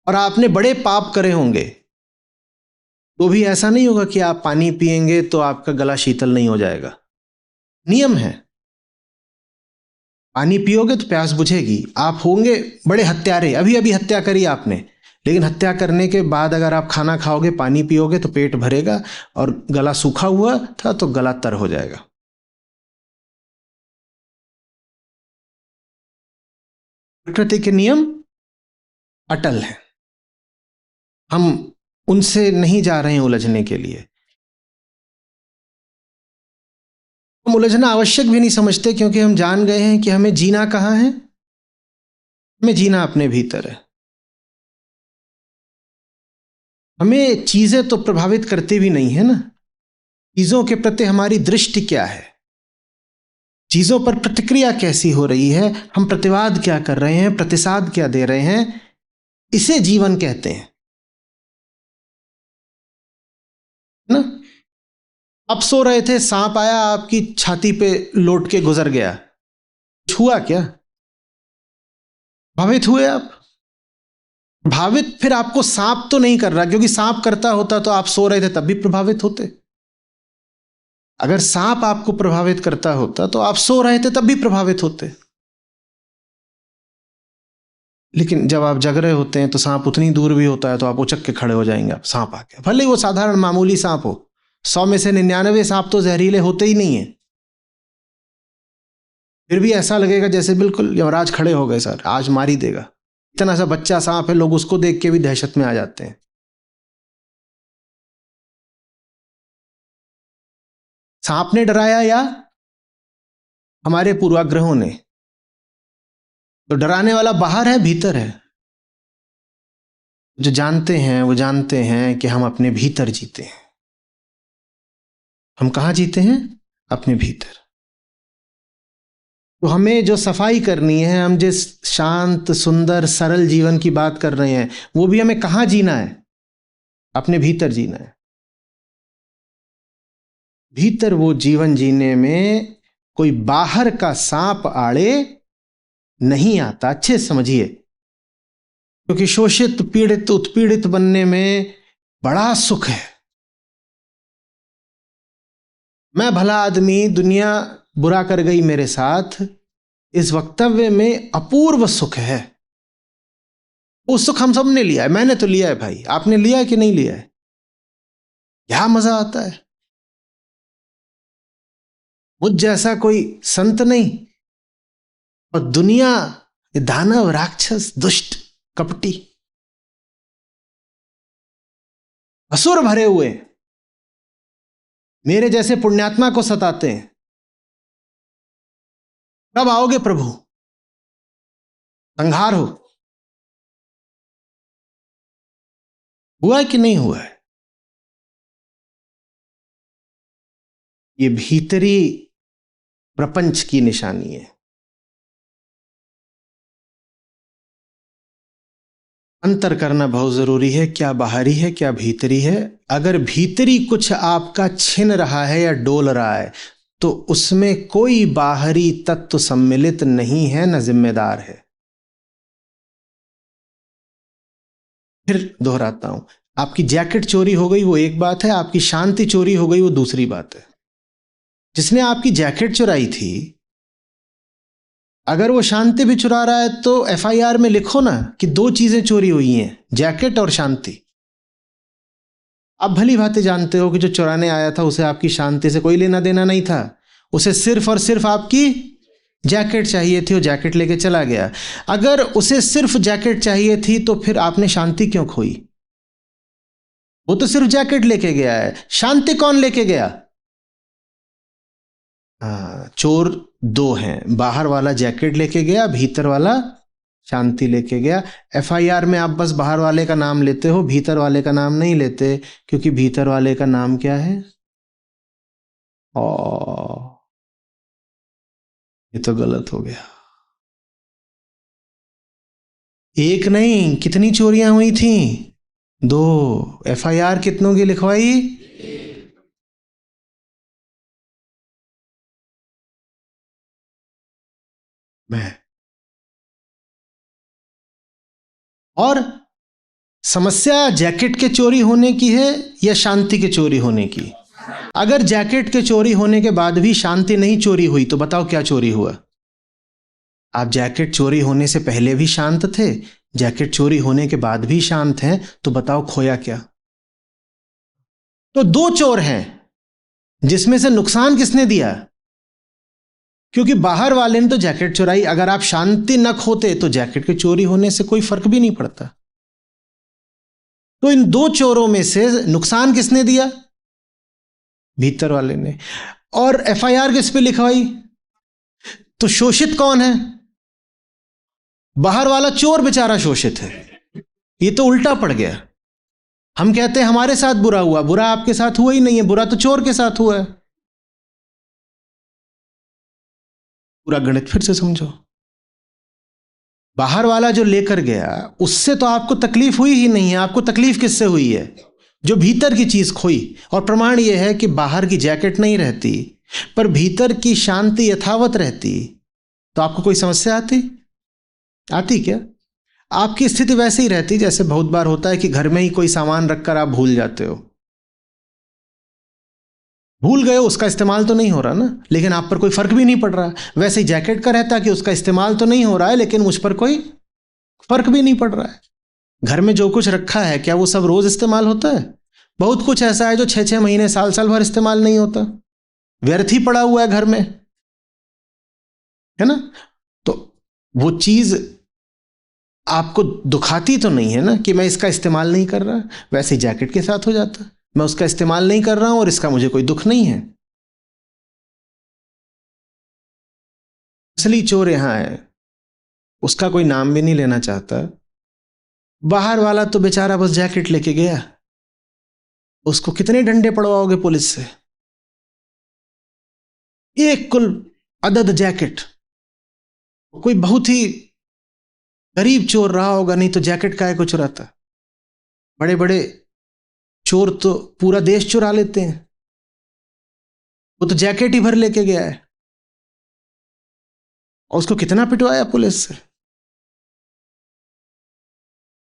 और आपने बड़े पाप करे होंगे तो भी ऐसा नहीं होगा कि आप पानी पिएंगे तो आपका गला शीतल नहीं हो जाएगा। नियम है, पानी पियोगे तो प्यास बुझेगी। आप होंगे बड़े हत्यारे, अभी अभी हत्या करी आपने, लेकिन हत्या करने के बाद अगर आप खाना खाओगे, पानी पियोगे तो पेट भरेगा, और गला सूखा हुआ था तो गला तर हो जाएगा। प्रकृति के नियम अटल हैं, हम उनसे नहीं जा रहे हैं उलझने के लिए। हम उलझना आवश्यक भी नहीं समझते, क्योंकि हम जान गए हैं कि हमें जीना कहाँ है, हमें जीना अपने भीतर है। हमें चीजें तो प्रभावित करती भी नहीं है ना, चीजों के प्रति हमारी दृष्टि क्या है, चीजों पर प्रतिक्रिया कैसी हो रही है, हम प्रतिवाद क्या कर रहे हैं, प्रतिसाद क्या दे रहे हैं, इसे जीवन कहते हैं ना। आप सो रहे थे, सांप आया आपकी छाती पे लौट के गुजर गया, हुआ क्या? भावित हुए आप? प्रभावित फिर आपको सांप तो नहीं कर रहा, क्योंकि सांप करता होता तो आप सो रहे थे तब भी प्रभावित होते। अगर सांप आपको प्रभावित करता होता तो आप सो रहे थे तब भी प्रभावित होते। लेकिन जब आप जग रहे होते हैं तो सांप उतनी दूर भी होता है तो आप उचक के खड़े हो जाएंगे, आप सांप आ गया, भले ही वो साधारण मामूली सांप हो। 100 में से 99 सांप तो जहरीले होते ही नहीं है, फिर भी ऐसा लगेगा जैसे बिल्कुल यमराज खड़े हो गए, सर आज मार ही देगा। इतना सा बच्चा सांप है, लोग उसको देख के भी दहशत में आ जाते हैं। सांप ने डराया या हमारे पूर्वाग्रहों ने? तो डराने वाला बाहर है भीतर है? जो जानते हैं वो जानते हैं कि हम अपने भीतर जीते हैं। हम कहाँ जीते हैं? अपने भीतर। तो हमें जो सफाई करनी है, हम जिस शांत सुंदर सरल जीवन की बात कर रहे हैं, वो भी हमें कहाँ जीना है? अपने भीतर जीना है। भीतर वो जीवन जीने में कोई बाहर का सांप आड़े नहीं आता, अच्छे से समझिए। क्योंकि शोषित पीड़ित उत्पीड़ित बनने में बड़ा सुख है। मैं भला आदमी, दुनिया बुरा कर गई मेरे साथ, इस वक्तव्य में अपूर्व सुख है। वो सुख हम सब ने लिया है, मैंने तो लिया है भाई, आपने लिया है कि नहीं लिया है? क्या मजा आता है। मुझ जैसा कोई संत नहीं, और दुनिया दानव राक्षस दुष्ट कपटी असुर भरे हुए मेरे जैसे पुण्यात्मा को सताते हैं। कब आओगे प्रभु? संहार हो। हुआ है कि नहीं हुआ है? ये भीतरी प्रपंच की निशानी है। अंतर करना बहुत जरूरी है, क्या बाहरी है क्या भीतरी है। अगर भीतरी कुछ आपका छिन रहा है या डोल रहा है तो उसमें कोई बाहरी तत्व सम्मिलित नहीं है, न जिम्मेदार है। फिर दोहराता हूं, आपकी जैकेट चोरी हो गई वो एक बात है, आपकी शांति चोरी हो गई वो दूसरी बात है। जिसने आपकी जैकेट चुराई थी, अगर वो शांति भी चुरा रहा है तो एफआईआर में लिखो ना कि 2 चीजें चोरी हुई हैं, जैकेट और शांति। आप भली भांति जानते हो कि जो चुराने आया था उसे आपकी शांति से कोई लेना देना नहीं था, उसे सिर्फ और सिर्फ आपकी जैकेट चाहिए थी, वो जैकेट लेके चला गया। अगर उसे सिर्फ जैकेट चाहिए थी तो फिर आपने शांति क्यों खोई? वो तो सिर्फ जैकेट लेके गया है, शांति कौन लेके गया? हाँ, चोर 2 हैं, बाहर वाला जैकेट लेके गया, भीतर वाला शांति लेके गया। एफआईआर में आप बस बाहर वाले का नाम लेते हो, भीतर वाले का नाम नहीं लेते, क्योंकि भीतर वाले का नाम क्या है? ओ, ये तो गलत हो गया। एक नहीं, कितनी चोरियां हुई थी? 2। एफआईआर कितनों की लिखवाई? मैं। और समस्या जैकेट के चोरी होने की है या शांति के चोरी होने की? अगर जैकेट के चोरी होने के बाद भी शांति नहीं चोरी हुई तो बताओ क्या चोरी हुआ? आप जैकेट चोरी होने से पहले भी शांत थे, जैकेट चोरी होने के बाद भी शांत हैं, तो बताओ खोया क्या? तो 2 चोर हैं, जिसमें से नुकसान किसने दिया? क्योंकि बाहर वाले ने तो जैकेट चुराई, अगर आप शांति न खोते तो जैकेट के चोरी होने से कोई फर्क भी नहीं पड़ता। तो इन दो चोरों में से नुकसान किसने दिया? भीतर वाले ने। और एफआईआर किस पे लिखवाई? तो शोषित कौन है? बाहर वाला चोर बेचारा शोषित है। ये तो उल्टा पड़ गया। हम कहते हैं हमारे साथ बुरा हुआ, बुरा आपके साथ हुआ ही नहीं है, बुरा तो चोर के साथ हुआ है। पूरा गणित फिर से समझो। बाहर वाला जो लेकर गया उससे तो आपको तकलीफ हुई ही नहीं है। आपको तकलीफ किससे हुई है? जो भीतर की चीज खोई। और प्रमाण यह है कि बाहर की जैकेट नहीं रहती पर भीतर की शांति यथावत रहती तो आपको कोई समस्या आती क्या? आपकी स्थिति वैसे ही रहती जैसे बहुत बार होता है कि घर में ही कोई सामान रखकर आप भूल जाते हो। भूल गए, उसका इस्तेमाल तो नहीं हो रहा ना, लेकिन आप पर कोई फर्क भी नहीं पड़ रहा। वैसे ही जैकेट का रहता कि उसका इस्तेमाल तो नहीं हो रहा है लेकिन मुझ पर कोई फर्क भी नहीं पड़ रहा है। घर में जो कुछ रखा है क्या वो सब रोज इस्तेमाल होता है? बहुत कुछ ऐसा है जो 6-6 महीने साल साल भर इस्तेमाल नहीं होता, व्यर्थ ही पड़ा हुआ है घर में, है ना? तो वो चीज आपको दुखाती तो नहीं है ना कि मैं इसका इस्तेमाल नहीं कर रहा। वैसे ही जैकेट के साथ हो जाता, मैं उसका इस्तेमाल नहीं कर रहा हूं और इसका मुझे कोई दुख नहीं है। असली चोर यहां है, उसका कोई नाम भी नहीं लेना चाहता। बाहर वाला तो बेचारा बस जैकेट लेके गया, उसको कितने डंडे पड़वाओगे पुलिस से? एक कुल अदद जैकेट। कोई बहुत ही गरीब चोर रहा होगा, नहीं तो जैकेट काहे को चुराता? बड़े बड़े चोर तो पूरा देश चुरा लेते हैं, वो तो जैकेट ही भर लेके गया है। और उसको कितना पिटवाया पुलिस से।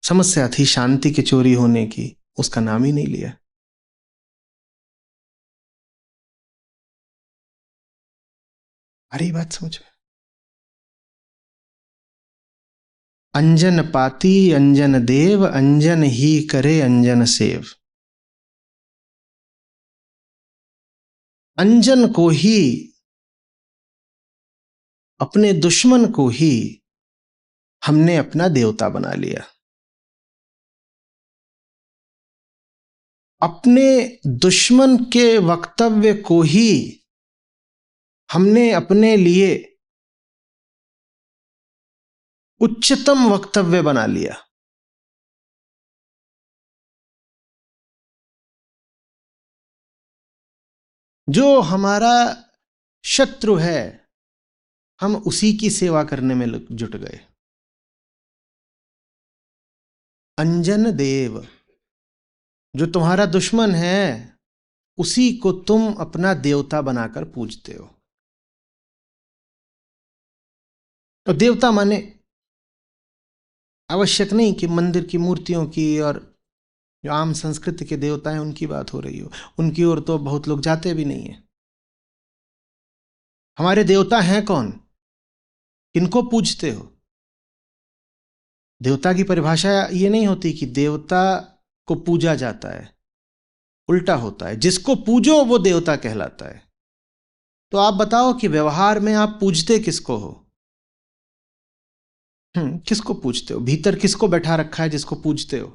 समस्या थी शांति की चोरी होने की, उसका नाम ही नहीं लिया। अरे बात समझ में। अंजन पाती अंजन देव, अंजन ही करे अंजन सेव। अंजन को ही, अपने दुश्मन को ही हमने अपना देवता बना लिया। अपने दुश्मन के वक्तव्य को ही हमने अपने लिए उच्चतम वक्तव्य बना लिया। जो हमारा शत्रु है हम उसी की सेवा करने में जुट गए। अंजन देव, जो तुम्हारा दुश्मन है उसी को तुम अपना देवता बनाकर पूजते हो। तो देवता माने आवश्यक नहीं कि मंदिर की मूर्तियों की और जो आम संस्कृति के देवता हैं उनकी बात हो रही हो, उनकी ओर तो बहुत लोग जाते भी नहीं है। हमारे देवता हैं कौन? किनको पूजते हो? देवता की परिभाषा ये नहीं होती कि देवता को पूजा जाता है, उल्टा होता है, जिसको पूजो वो देवता कहलाता है। तो आप बताओ कि व्यवहार में आप पूजते किसको हो? किसको पूजते हो? भीतर किसको बैठा रखा है जिसको पूजते हो?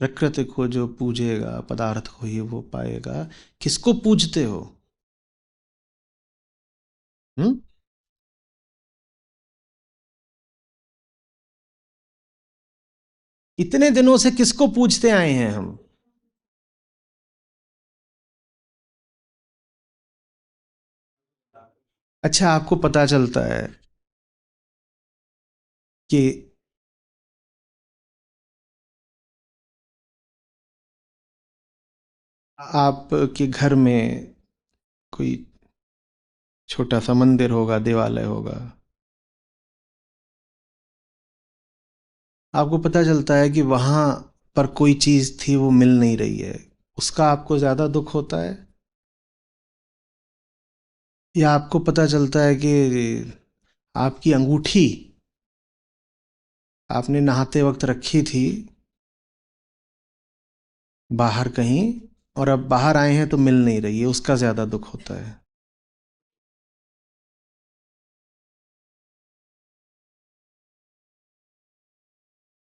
प्रकृति को जो पूजेगा पदार्थ को ही वो पाएगा। किसको पूजते हो? हम्म इतने दिनों से किसको पूजते आए हैं हम? अच्छा, आपको पता चलता है कि आपके घर में कोई छोटा सा मंदिर होगा, देवालय होगा, आपको पता चलता है कि वहां पर कोई चीज थी वो मिल नहीं रही है, उसका आपको ज्यादा दुख होता है? या आपको पता चलता है कि आपकी अंगूठी आपने नहाते वक्त रखी थी बाहर कहीं और अब बाहर आए हैं तो मिल नहीं रही है, उसका ज्यादा दुख होता है।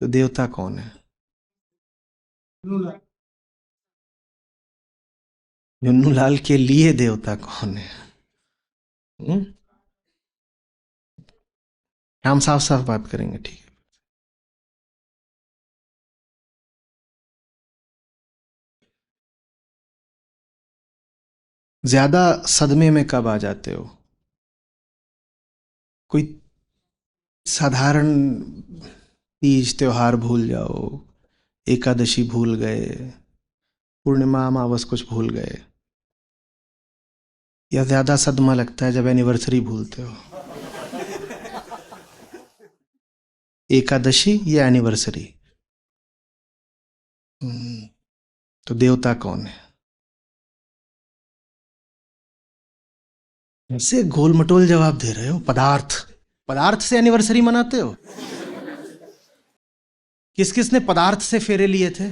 तो देवता कौन है? जुन्नूलाल के लिए देवता कौन है? हम्म? हम साफ साफ बात करेंगे, ठीक है? ज्यादा सदमे में कब आ जाते हो? कोई साधारण तीज त्योहार भूल जाओ, एकादशी भूल गए, पूर्णिमा अमावस कुछ भूल गए, या ज्यादा सदमा लगता है जब एनिवर्सरी भूलते हो? एकादशी या एनिवर्सरी? तो देवता कौन है? ऐसे गोल मटोल जवाब दे रहे हो। पदार्थ, पदार्थ से एनिवर्सरी मनाते हो? किस किस ने पदार्थ से फेरे लिए थे?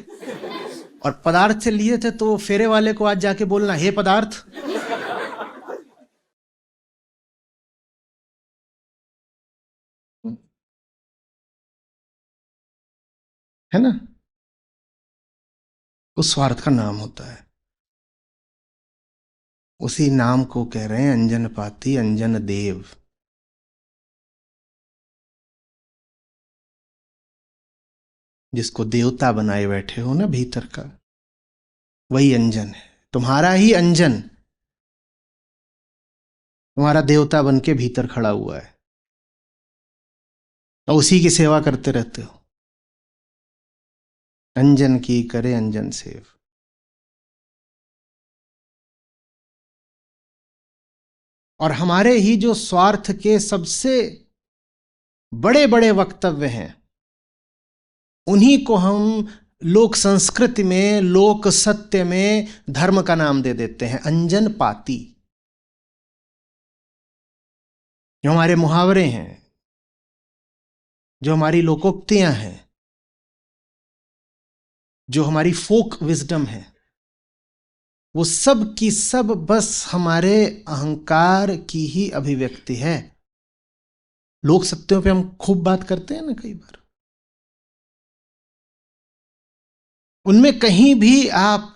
और पदार्थ से लिए थे तो फेरे वाले को आज जाके बोलना, हे पदार्थ। है ना? उस स्वार्थ का नाम होता है। उसी नाम को कह रहे हैं अंजन पाती अंजन देव। जिसको देवता बनाए बैठे हो ना भीतर का, वही अंजन है। तुम्हारा ही अंजन तुम्हारा देवता बन के भीतर खड़ा हुआ है, और उसी की सेवा करते रहते हो। अंजन की करे अंजन सेव। और हमारे ही जो स्वार्थ के सबसे बड़े बड़े वक्तव्य हैं, उन्हीं को हम लोक संस्कृति में, लोक सत्य में धर्म का नाम दे देते हैं, अंजन पाती। जो हमारे मुहावरे हैं, जो हमारी लोकोक्तियां हैं, जो हमारी फोक विजडम है, वो सब की सब बस हमारे अहंकार की ही अभिव्यक्ति है। लोक सत्यों पे हम खूब बात करते हैं ना कई बार, उनमें कहीं भी आप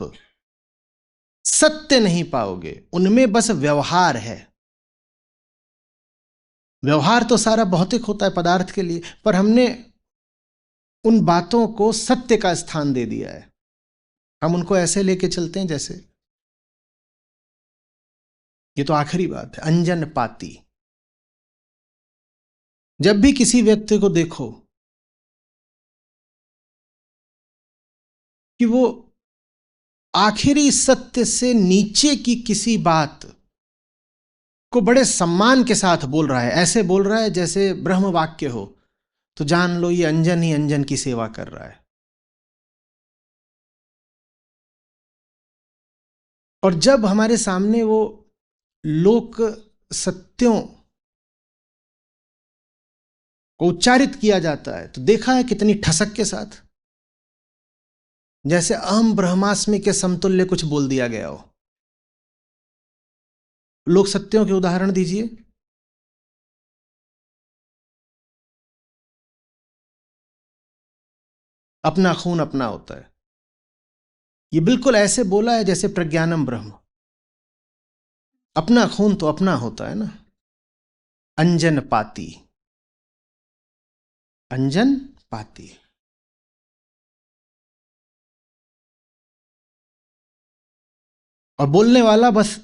सत्य नहीं पाओगे, उनमें बस व्यवहार है। व्यवहार तो सारा भौतिक होता है पदार्थ के लिए, पर हमने उन बातों को सत्य का स्थान दे दिया है। हम उनको ऐसे लेके चलते हैं जैसे ये तो आखिरी बात है। अंजन पाती। जब भी किसी व्यक्ति को देखो कि वो आखिरी सत्य से नीचे की किसी बात को बड़े सम्मान के साथ बोल रहा है, ऐसे बोल रहा है जैसे ब्रह्म वाक्य हो, तो जान लो ये अंजन ही अंजन की सेवा कर रहा है। और जब हमारे सामने वो लोक सत्यों को उच्चारित किया जाता है, तो देखा है कितनी ठसक के साथ, जैसे अहम ब्रह्मास्मि के समतुल्य कुछ बोल दिया गया हो। लोक सत्यों के उदाहरण दीजिए। अपना खून अपना होता है, ये बिल्कुल ऐसे बोला है जैसे प्रज्ञानम ब्रह्म। अपना खून तो अपना होता है ना। अंजन पाती, अंजन पाती। और बोलने वाला बस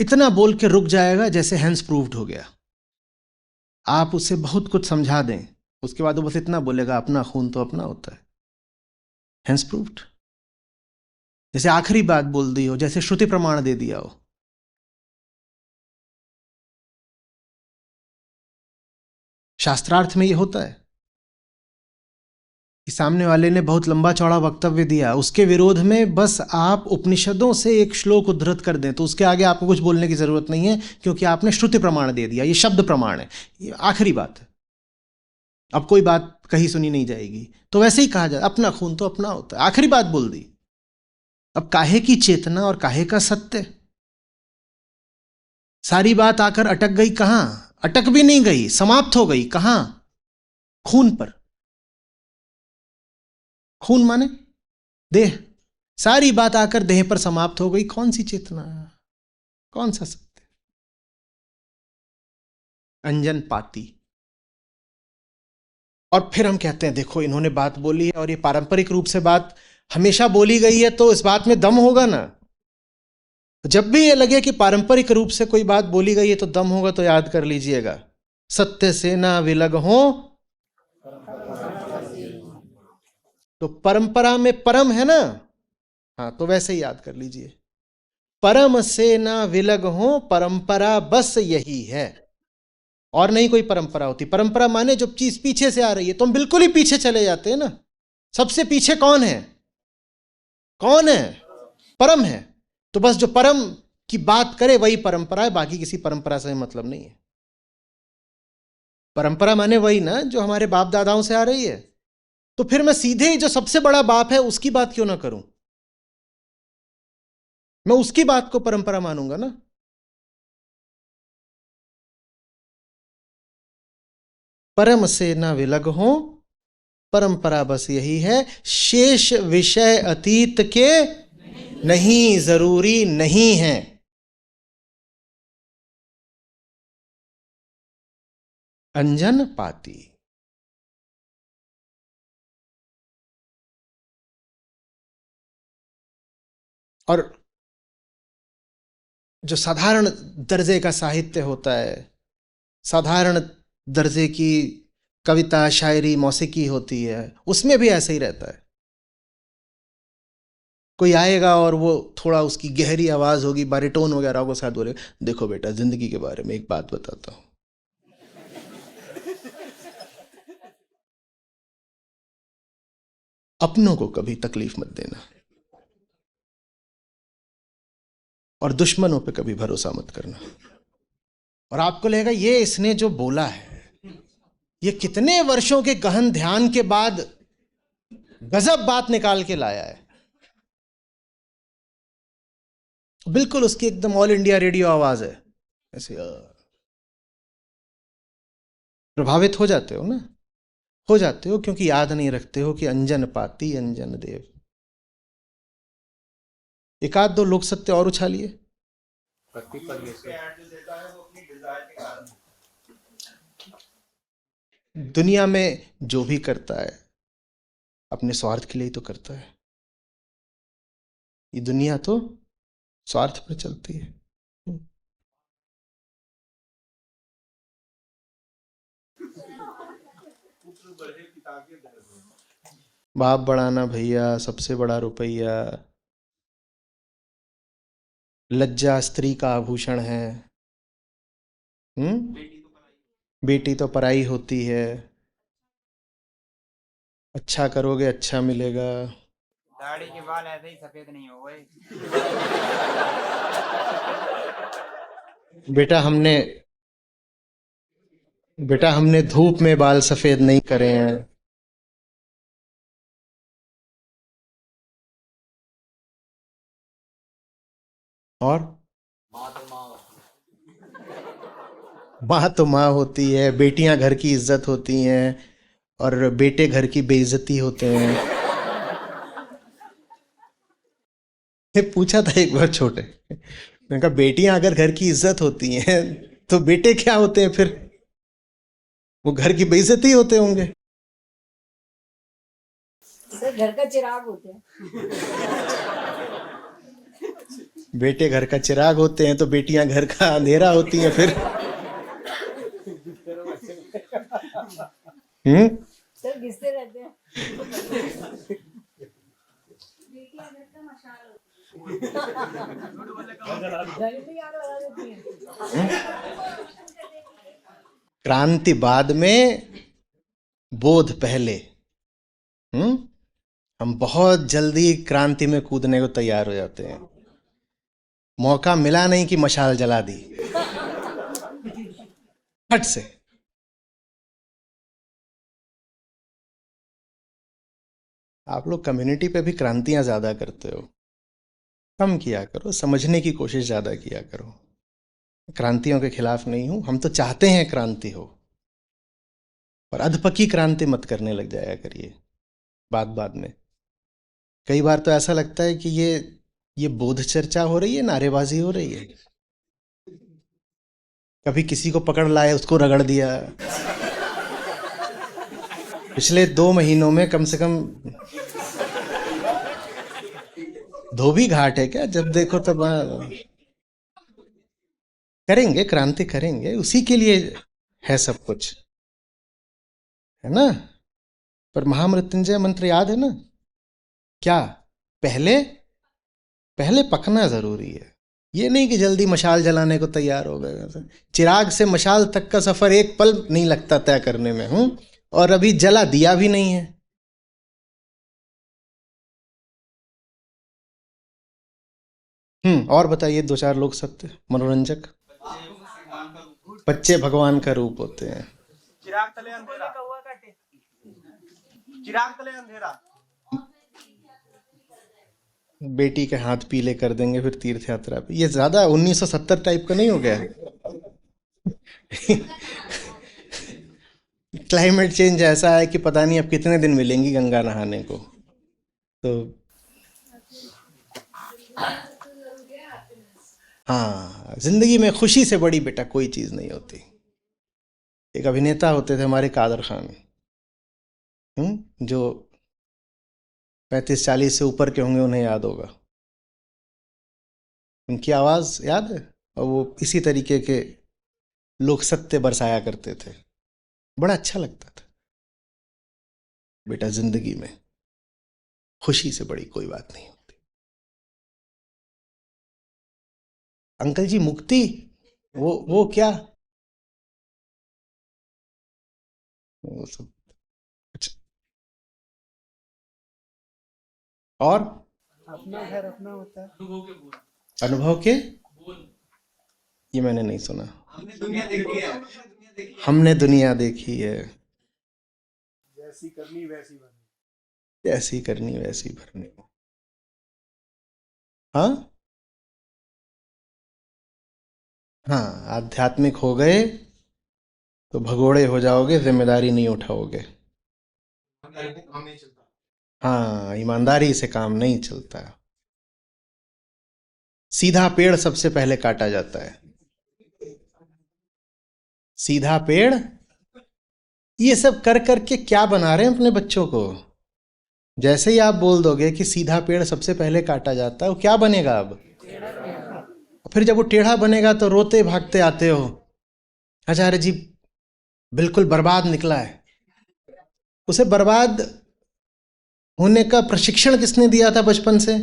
इतना बोल के रुक जाएगा जैसे हैंस प्रूव्ड हो गया। आप उसे बहुत कुछ समझा दें, उसके बाद वो बस इतना बोलेगा, अपना खून तो अपना होता है, हैंस प्रूव्ड। जैसे आखिरी बात बोल दी हो, जैसे श्रुति प्रमाण दे दिया हो। शास्त्रार्थ में ये होता है कि सामने वाले ने बहुत लंबा चौड़ा वक्तव्य दिया, उसके विरोध में बस आप उपनिषदों से एक श्लोक उद्धृत कर दें तो उसके आगे आपको कुछ बोलने की जरूरत नहीं है, क्योंकि आपने श्रुति प्रमाण दे दिया, ये शब्द प्रमाण है, ये आखिरी बात है। अब कोई बात कहीं सुनी नहीं जाएगी। तो वैसे ही कहा जाए, अपना खून तो अपना होता है, आखिरी बात बोल दी। अब काहे की चेतना और काहे का सत्य? सारी बात आकर अटक गई कहां? अटक भी नहीं गई, समाप्त हो गई कहां? खून पर। खून माने देह। सारी बात आकर देह पर समाप्त हो गई। कौन सी चेतना, कौन सा सत्य? अंजन पाती। और फिर हम कहते हैं देखो इन्होंने बात बोली है, और ये पारंपरिक रूप से बात हमेशा बोली गई है, तो इस बात में दम होगा ना। जब भी ये लगे कि पारंपरिक रूप से कोई बात बोली गई है तो दम होगा, तो याद कर लीजिएगा, सत्य से ना विलग हो। तो परंपरा में परम है ना, हाँ, तो वैसे ही याद कर लीजिए, परम से ना विलग हो, परंपरा बस यही है। और नहीं कोई परंपरा होती। परंपरा माने जो चीज पीछे से आ रही है, तो हम बिल्कुल ही पीछे चले जाते हैं ना। सबसे पीछे कौन है? कौन है? परम है। तो बस जो परम की बात करे वही परंपरा है, बाकी किसी परंपरा से मतलब नहीं है। परंपरा माने वही ना जो हमारे बाप दादाओं से आ रही है। तो फिर मैं सीधे ही जो सबसे बड़ा बाप है उसकी बात क्यों ना करूं? मैं उसकी बात को परंपरा मानूंगा ना। परम से ना विलग हो, परंपरा बस यही है। शेष विषय अतीत के नहीं जरूरी नहीं है। अंजन पाती। और जो साधारण दर्जे का साहित्य होता है, साधारण दर्जे की कविता शायरी मौसीकी होती है, उसमें भी ऐसे ही रहता है। कोई आएगा और वो थोड़ा उसकी गहरी आवाज होगी, बारिटोन वगैरह को साथ बोले, देखो बेटा जिंदगी के बारे में एक बात बताता हूं, अपनों को कभी तकलीफ मत देना और दुश्मनों पे कभी भरोसा मत करना। और आपको लगेगा ये इसने जो बोला है, ये कितने वर्षों के गहन ध्यान के बाद गजब बात निकाल के लाया है। बिल्कुल उसकी एकदम ऑल इंडिया रेडियो आवाज है ऐसे। प्रभावित हो जाते हो ना, हो जाते हो, क्योंकि याद नहीं रखते हो कि अंजन पाती अंजन देव। एक आध दो लोक सत्य और उछालिए। दुनिया में जो भी करता है अपने स्वार्थ के लिए ही तो करता है। ये दुनिया तो स्वार्थ पर चलती है। बाप बढ़ाना भैया सबसे बड़ा रुपया, लज्जा स्त्री का आभूषण है। बेटी तो पराई होती है। अच्छा करोगे अच्छा मिलेगा। दाढ़ी के बाल ऐसे ही सफेद नहीं हो गए। बेटा हमने धूप में बाल सफेद नहीं करे हैं। और माँ तो माँ होती है, बेटियां घर की इज्जत होती हैं और बेटे घर की बेइज्जती होते हैं। मैं पूछा था एक बार छोटे, मैंने कहा बेटियां अगर घर की इज्जत होती हैं तो बेटे क्या होते हैं फिर? वो घर की बेइज्जती होते होंगे। सर घर का चिराग होते हैं। बेटे घर का चिराग होते हैं तो बेटियां घर का अंधेरा होती हैं फिर। सर घिसते रहते हैं। घर में यार लगा देती हैं। क्रांति बाद में, बोध पहले। हम बहुत जल्दी क्रांति में कूदने को तैयार हो जाते हैं। मौका मिला नहीं कि मशाल जला दी फट से। आप लोग कम्युनिटी पे भी क्रांतियां ज्यादा करते हो। कम किया करो, समझने की कोशिश ज़्यादा किया करो। क्रांतियों के खिलाफ नहीं हूं, हम तो चाहते हैं क्रांति हो, और अधपकी क्रांति मत करने लग जाया करिए बात बात में। कई बार तो ऐसा लगता है कि ये बोध चर्चा हो रही है, नारेबाजी हो रही है। कभी किसी को पकड़ लाए, उसको रगड़ दिया। पिछले 2 महीनों में कम से कम धोबी घाट है क्या, जब देखो तब करेंगे, क्रांति करेंगे, उसी के लिए है सब कुछ, है ना। पर महामृत्युंजय मंत्र याद है ना? क्या? पहले पहले पकना जरूरी है। ये नहीं कि जल्दी मशाल जलाने को तैयार हो गए। चिराग से मशाल तक का सफर एक पल नहीं लगता तय करने में, और अभी जला दिया भी नहीं है। और बताइए 2-4 लोग सत्य मनोरंजक। बच्चे भगवान का रूप होते हैं। चिराग तले अंधेरा, चिराग तले अंधेरा। बेटी के हाथ पीले कर देंगे फिर तीर्थ यात्रा पे। ये ज्यादा 1970 टाइप का नहीं हो गया? क्लाइमेट चेंज ऐसा है कि पता नहीं अब कितने दिन मिलेंगी गंगा नहाने को। तो हाँ, जिंदगी में खुशी से बड़ी बेटा कोई चीज नहीं होती। एक अभिनेता होते थे हमारे, कादर खान, जो 35-40 से ऊपर के होंगे, उन्हें याद होगा। उनकी आवाज याद है, और वो इसी तरीके के लोग सत्य बरसाया करते थे। बड़ा अच्छा लगता था। बेटा जिंदगी में खुशी से बड़ी कोई बात नहीं होती। अंकल जी मुक्ति, वो क्या, वो सब अच्छा। और अपना घर अपना होता है। अनुभव के, ये मैंने नहीं सुना। हमने दुनिया देखी है। हमने दुनिया देखी है। जैसी करनी वैसी भरनी। जैसी करनी वैसी भरनी। हाँ हाँ, आध्यात्मिक हो गए तो भगोड़े हो जाओगे, जिम्मेदारी नहीं उठाओगे। काम नहीं चलता। हाँ, ईमानदारी से काम नहीं चलता। सीधा पेड़ सबसे पहले काटा जाता है। सीधा पेड़। ये सब कर करके क्या बना रहे हैं अपने बच्चों को? जैसे ही आप बोल दोगे कि सीधा पेड़ सबसे पहले काटा जाता है, वो क्या बनेगा अब? फिर जब वो टेढ़ा बनेगा तो रोते भागते आते हो, आचार्य जी बिल्कुल बर्बाद निकला है। उसे बर्बाद होने का प्रशिक्षण किसने दिया था बचपन से?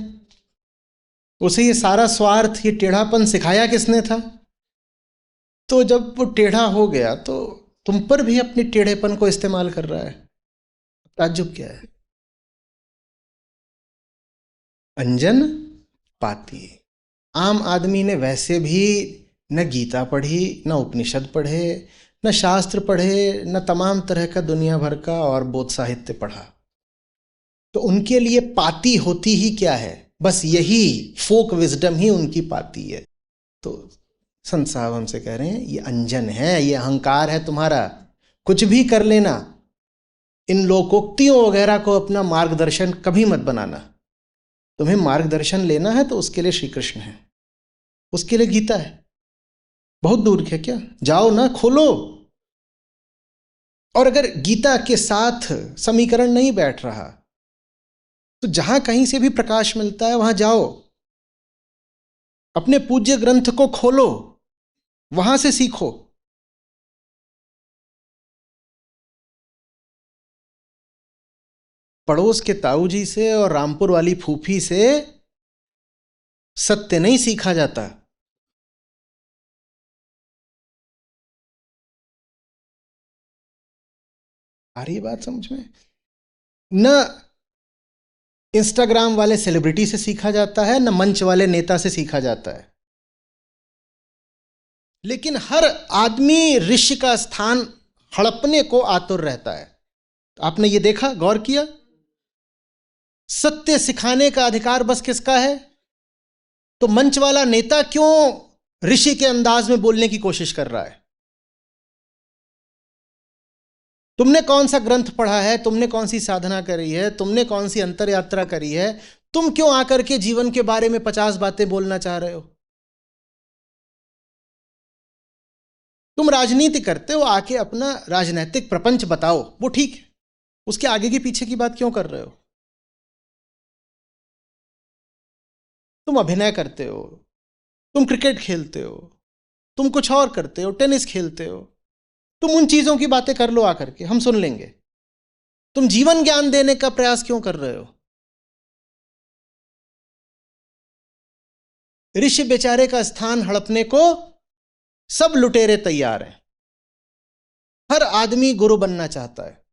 उसे ये सारा स्वार्थ, ये टेढ़ापन सिखाया किसने था? तो जब वो टेढ़ा हो गया तो तुम पर भी अपने टेढ़ेपन को इस्तेमाल कर रहा है। ताज्जुब क्या है? अंजन पाती। आम आदमी ने वैसे भी न गीता पढ़ी, न उपनिषद पढ़े, न शास्त्र पढ़े, न तमाम तरह का दुनिया भर का और बोध साहित्य पढ़ा। तो उनके लिए पाती होती ही क्या है? बस यही फोक विजडम ही उनकी पाती है। तो संत साहब हमसे कह रहे हैं, ये अंजन है, ये अहंकार है तुम्हारा। कुछ भी कर लेना, इन लोकोक्तियों वगैरह को अपना मार्गदर्शन कभी मत बनाना। तुम्हें मार्गदर्शन लेना है तो उसके लिए श्री कृष्ण है, उसके लिए गीता है। बहुत दूर है क्या? जाओ ना, खोलो। और अगर गीता के साथ समीकरण नहीं बैठ रहा तो जहां कहीं से भी प्रकाश मिलता है वहां जाओ, अपने पूज्य ग्रंथ को खोलो, वहां से सीखो। पड़ोस के ताऊ जी से और रामपुर वाली फूफी से सत्य नहीं सीखा जाता। आ रही है बात समझ में? न इंस्टाग्राम वाले सेलिब्रिटी से सीखा जाता है, न मंच वाले नेता से सीखा जाता है। लेकिन हर आदमी ऋषि का स्थान हड़पने को आतुर रहता है। आपने ये देखा, गौर किया? सत्य सिखाने का अधिकार बस किसका है? तो मंच वाला नेता क्यों ऋषि के अंदाज में बोलने की कोशिश कर रहा है? तुमने कौन सा ग्रंथ पढ़ा है, तुमने कौन सी साधना करी है, तुमने कौन सी अंतर यात्रा करी है? तुम क्यों आकर के जीवन के बारे में 50 बातें बोलना चाह रहे हो? तुम राजनीति करते हो, आके अपना राजनीतिक प्रपंच बताओ, वो ठीक है, उसके आगे की पीछे की बात क्यों कर रहे हो? तुम अभिनय करते हो, तुम क्रिकेट खेलते हो, तुम कुछ और करते हो, टेनिस खेलते हो, तुम उन चीजों की बातें कर लो आकर के, हम सुन लेंगे। तुम जीवन ज्ञान देने का प्रयास क्यों कर रहे हो? ऋषि बेचारे का स्थान हड़पने को सब लुटेरे तैयार हैं। हर आदमी गुरु बनना चाहता है,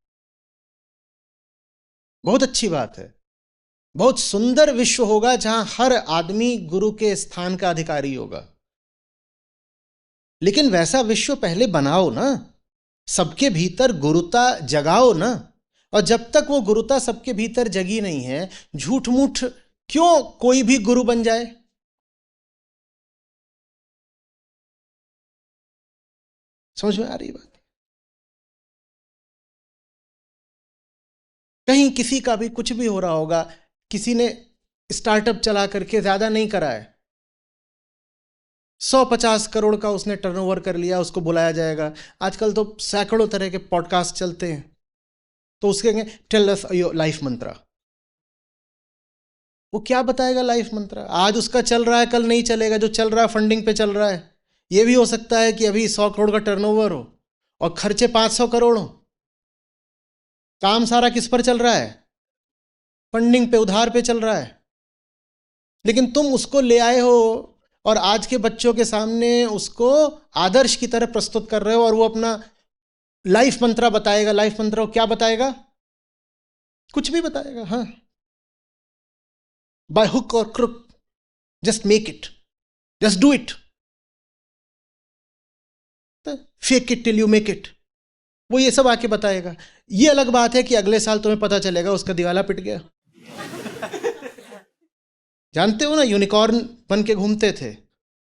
बहुत अच्छी बात है। बहुत सुंदर विश्व होगा जहां हर आदमी गुरु के स्थान का अधिकारी होगा। लेकिन वैसा विश्व पहले बनाओ ना, सबके भीतर गुरुता जगाओ ना। और जब तक वो गुरुता सबके भीतर जगी नहीं है, झूठ मूठ क्यों कोई भी गुरु बन जाए? समझ में आ रही बात? कहीं किसी का भी कुछ भी हो रहा होगा, किसी ने स्टार्टअप चला करके ज्यादा नहीं करा है, 150 करोड़ का उसने टर्नओवर कर लिया, उसको बुलाया जाएगा। आजकल तो सैकड़ों तरह के पॉडकास्ट चलते हैं, तो उसके टेल अस योर लाइफ मंत्रा। वो क्या बताएगा लाइफ मंत्रा? आज उसका चल रहा है, कल नहीं चलेगा। जो चल रहा है फंडिंग पे चल रहा है। ये भी हो सकता है कि अभी 100 करोड़ का टर्नओवर हो और खर्चे 500 करोड़ हो। काम सारा किस पर चल रहा है? फंडिंग पे, उधार पे चल रहा है। लेकिन तुम उसको ले आए हो और आज के बच्चों के सामने उसको आदर्श की तरह प्रस्तुत कर रहे हो, और वो अपना लाइफ मंत्रा बताएगा। लाइफ मंत्रा क्या बताएगा? कुछ भी बताएगा। हाँ, बाय हुक और crook, just make it, just do it, fake it till you make it. वो ये सब आके बताएगा। ये अलग बात है कि अगले साल तुम्हें पता चलेगा उसका दिवाला पिट गया। जानते हो ना, यूनिकॉर्न बन के घूमते थे,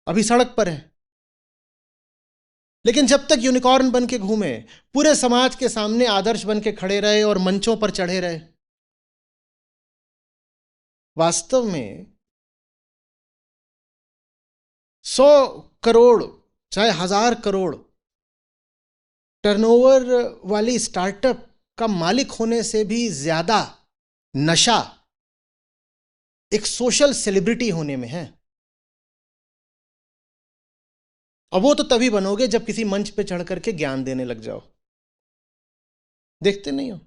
अभी सड़क पर है। लेकिन जब तक यूनिकॉर्न बन के घूमे, पूरे समाज के सामने आदर्श बन के खड़े रहे और मंचों पर चढ़े रहे। वास्तव में 100 करोड़ चाहे 1000 करोड़ टर्नओवर वाली स्टार्टअप का मालिक होने से भी ज्यादा नशा एक सोशल सेलिब्रिटी होने में है। और वो तो तभी बनोगे जब किसी मंच पे चढ़ करके ज्ञान देने लग जाओ। देखते नहीं हो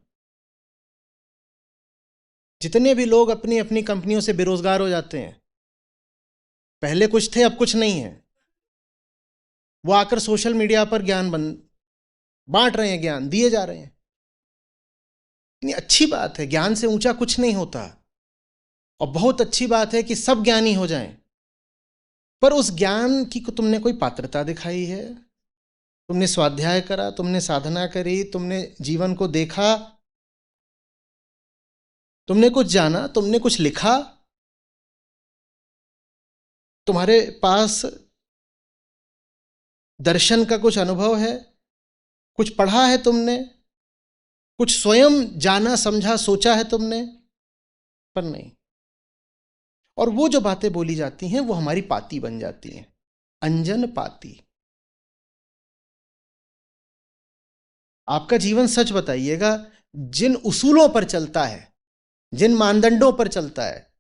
जितने भी लोग अपनी अपनी कंपनियों से बेरोजगार हो जाते हैं, पहले कुछ थे अब कुछ नहीं है, वो आकर सोशल मीडिया पर ज्ञान बांट रहे हैं, ज्ञान दिए जा रहे हैं। इतनी अच्छी बात है, ज्ञान से ऊंचा कुछ नहीं होता। और बहुत अच्छी बात है कि सब ज्ञानी हो जाएं। पर उस ज्ञान की तुमने कोई पात्रता दिखाई है? तुमने स्वाध्याय करा, तुमने साधना करी, तुमने जीवन को देखा, तुमने कुछ जाना, तुमने कुछ लिखा, तुम्हारे पास दर्शन का कुछ अनुभव है, कुछ पढ़ा है तुमने, कुछ स्वयं जाना, समझा, सोचा है तुमने? पर नहीं। और वो जो बातें बोली जाती हैं वो हमारी पाती बन जाती हैं, अंजन पाती। आपका जीवन सच बताइएगा, जिन उसूलों पर चलता है, जिन मानदंडों पर चलता है,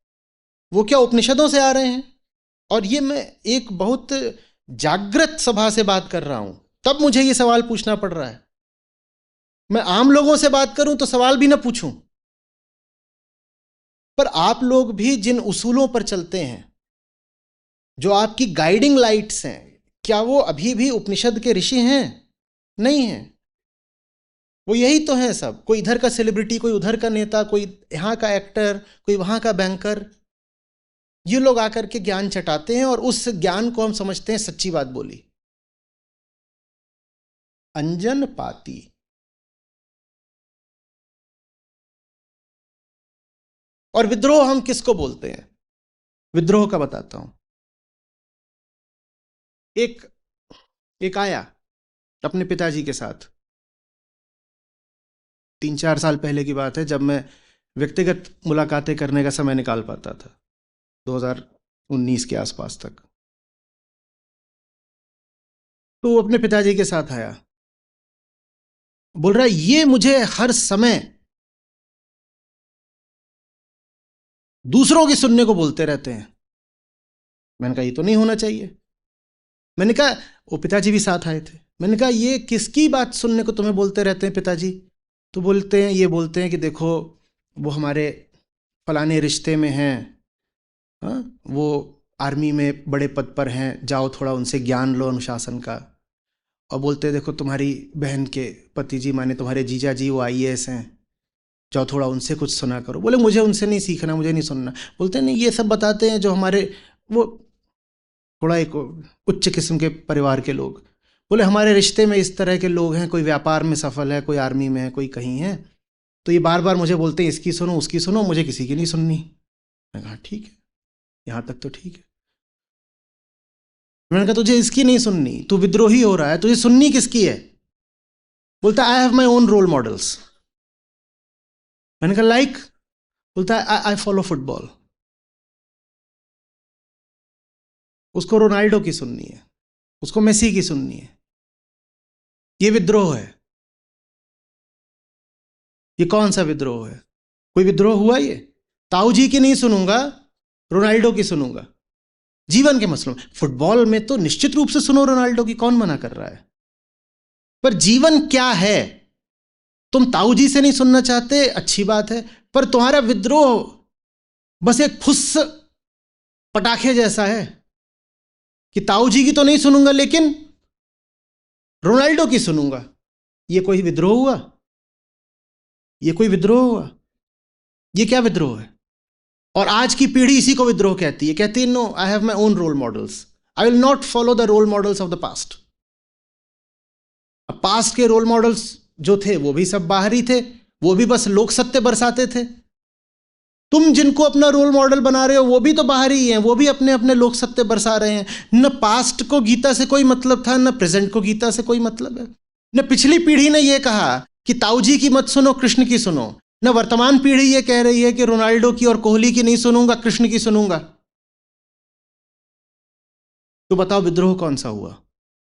वो क्या उपनिषदों से आ रहे हैं? और ये मैं एक बहुत जागृत सभा से बात कर रहा हूं, तब मुझे ये सवाल पूछना पड़ रहा है। मैं आम लोगों से बात करूं तो सवाल भी ना पूछूं। पर आप लोग भी जिन उसूलों पर चलते हैं, जो आपकी गाइडिंग लाइट्स हैं, क्या वो अभी भी उपनिषद के ऋषि हैं? नहीं है। वो यही तो हैं सब, कोई इधर का सेलिब्रिटी, कोई उधर का नेता, कोई यहां का एक्टर, कोई वहां का बैंकर। ये लोग आकर के ज्ञान चटाते हैं और उस ज्ञान को हम समझते हैं सच्ची बात बोली। अंजन पाती। और विद्रोह हम किसको बोलते हैं? विद्रोह का बताता हूं। एक एक आया अपने पिताजी के साथ, 3-4 साल पहले की बात है, जब मैं व्यक्तिगत मुलाकातें करने का समय निकाल पाता था, 2019 के आसपास तक। तो वो अपने पिताजी के साथ आया, बोल रहा है ये मुझे हर समय दूसरों की सुनने को बोलते रहते हैं। मैंने कहा ये तो नहीं होना चाहिए। मैंने कहा, वो पिताजी भी साथ आए थे, मैंने कहा ये किसकी बात सुनने को तुम्हें बोलते रहते हैं पिताजी? तो बोलते हैं कि देखो वो हमारे फलाने रिश्ते में हैं, हाँ, वो आर्मी में बड़े पद पर हैं, जाओ थोड़ा उनसे ज्ञान लो अनुशासन का। और बोलते हैं देखो तुम्हारी बहन के पति जी माने तुम्हारे जीजा जी वो IAS हैं, जाओ थोड़ा उनसे कुछ सुना करो। बोले मुझे उनसे नहीं सीखना, मुझे नहीं सुनना। बोलते नहीं, ये सब बताते हैं जो हमारे वो थोड़ा एक उच्च किस्म के परिवार के लोग। बोले हमारे रिश्ते में इस तरह के लोग हैं, कोई व्यापार में सफल है, कोई आर्मी में है, कोई कहीं है, तो ये बार बार मुझे बोलते हैं इसकी सुनो उसकी सुनो, मुझे किसी की नहीं सुननी। मैंने कहा ठीक है, यहाँ तक तो ठीक है। मैंने कहा तुझे इसकी नहीं सुननी, तू विद्रोही हो रहा है, तुझे सुननी किसकी है? बोलता I have my own role models. मैंने कहा लाइक? बोलता है आई फॉलो फुटबॉल। उसको रोनाल्डो की सुननी है, उसको मेसी की सुननी है। ये विद्रोह है। ये कौन सा विद्रोह है? कोई विद्रोह हुआ ये? ताऊ जी की नहीं सुनूंगा, रोनाल्डो की सुनूंगा। जीवन के मसलों में, फुटबॉल में तो निश्चित रूप से सुनो रोनाल्डो की, कौन मना कर रहा है? पर जीवन क्या है? तुम ताऊ जी से नहीं सुनना चाहते, अच्छी बात है, पर तुम्हारा विद्रोह बस एक फुस पटाखे जैसा है कि ताऊ जी की तो नहीं सुनूंगा लेकिन रोनाल्डो की सुनूंगा। ये कोई विद्रोह हुआ? ये कोई विद्रोह हुआ? ये क्या विद्रोह है? और आज की पीढ़ी इसी को विद्रोह कहती है, कहती है no I have my own role models, I will not follow the role models of the past. Past के रोल मॉडल्स जो थे वो भी सब बाहरी थे, वो भी बस लोक सत्य बरसाते थे। तुम जिनको अपना रोल मॉडल बना रहे हो वो भी तो बाहरी ही हैं, वो भी अपने अपने लोक सत्य बरसा रहे हैं। न पास्ट को गीता से कोई मतलब था, न प्रेजेंट को गीता से कोई मतलब है। न पिछली पीढ़ी ने यह कहा कि ताऊ जी की मत सुनो, कृष्ण की सुनो। न वर्तमान पीढ़ी ये कह रही है कि रोनाल्डो की और कोहली की नहीं सुनूंगा, कृष्ण की सुनूंगा। तो बताओ विद्रोह कौन सा हुआ?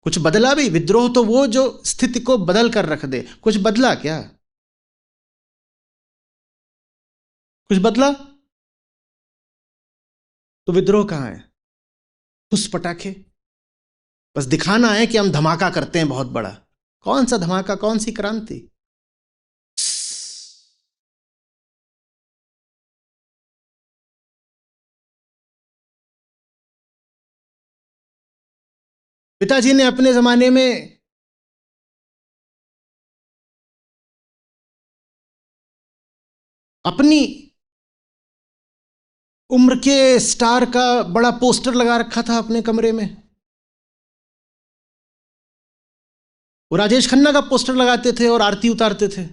कुछ बदला भी? विद्रोह तो वो जो स्थिति को बदल कर रख दे। कुछ बदला क्या? कुछ बदला? तो विद्रोह कहां है? फुस पटाखे, बस दिखाना है कि हम धमाका करते हैं बहुत बड़ा। कौन सा धमाका, कौन सी क्रांति? पिताजी ने अपने जमाने में अपनी उम्र के स्टार का बड़ा पोस्टर लगा रखा था अपने कमरे में। वो राजेश खन्ना का पोस्टर लगाते थे और आरती उतारते थे।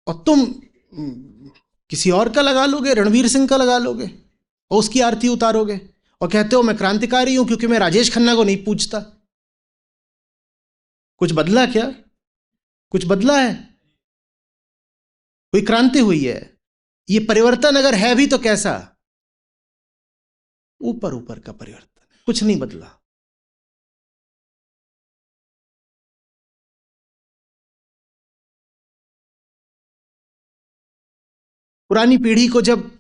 और तुम किसी और का लगा लोगे, रणवीर सिंह का लगा लोगे और उसकी आरती उतारोगे और कहते हो मैं क्रांतिकारी हूं क्योंकि मैं राजेश खन्ना को नहीं पूछता। कुछ बदला क्या? कुछ बदला है? कोई क्रांति हुई है? ये परिवर्तन अगर है भी तो कैसा? ऊपर ऊपर का परिवर्तन, कुछ नहीं बदला। पुरानी पीढ़ी को जब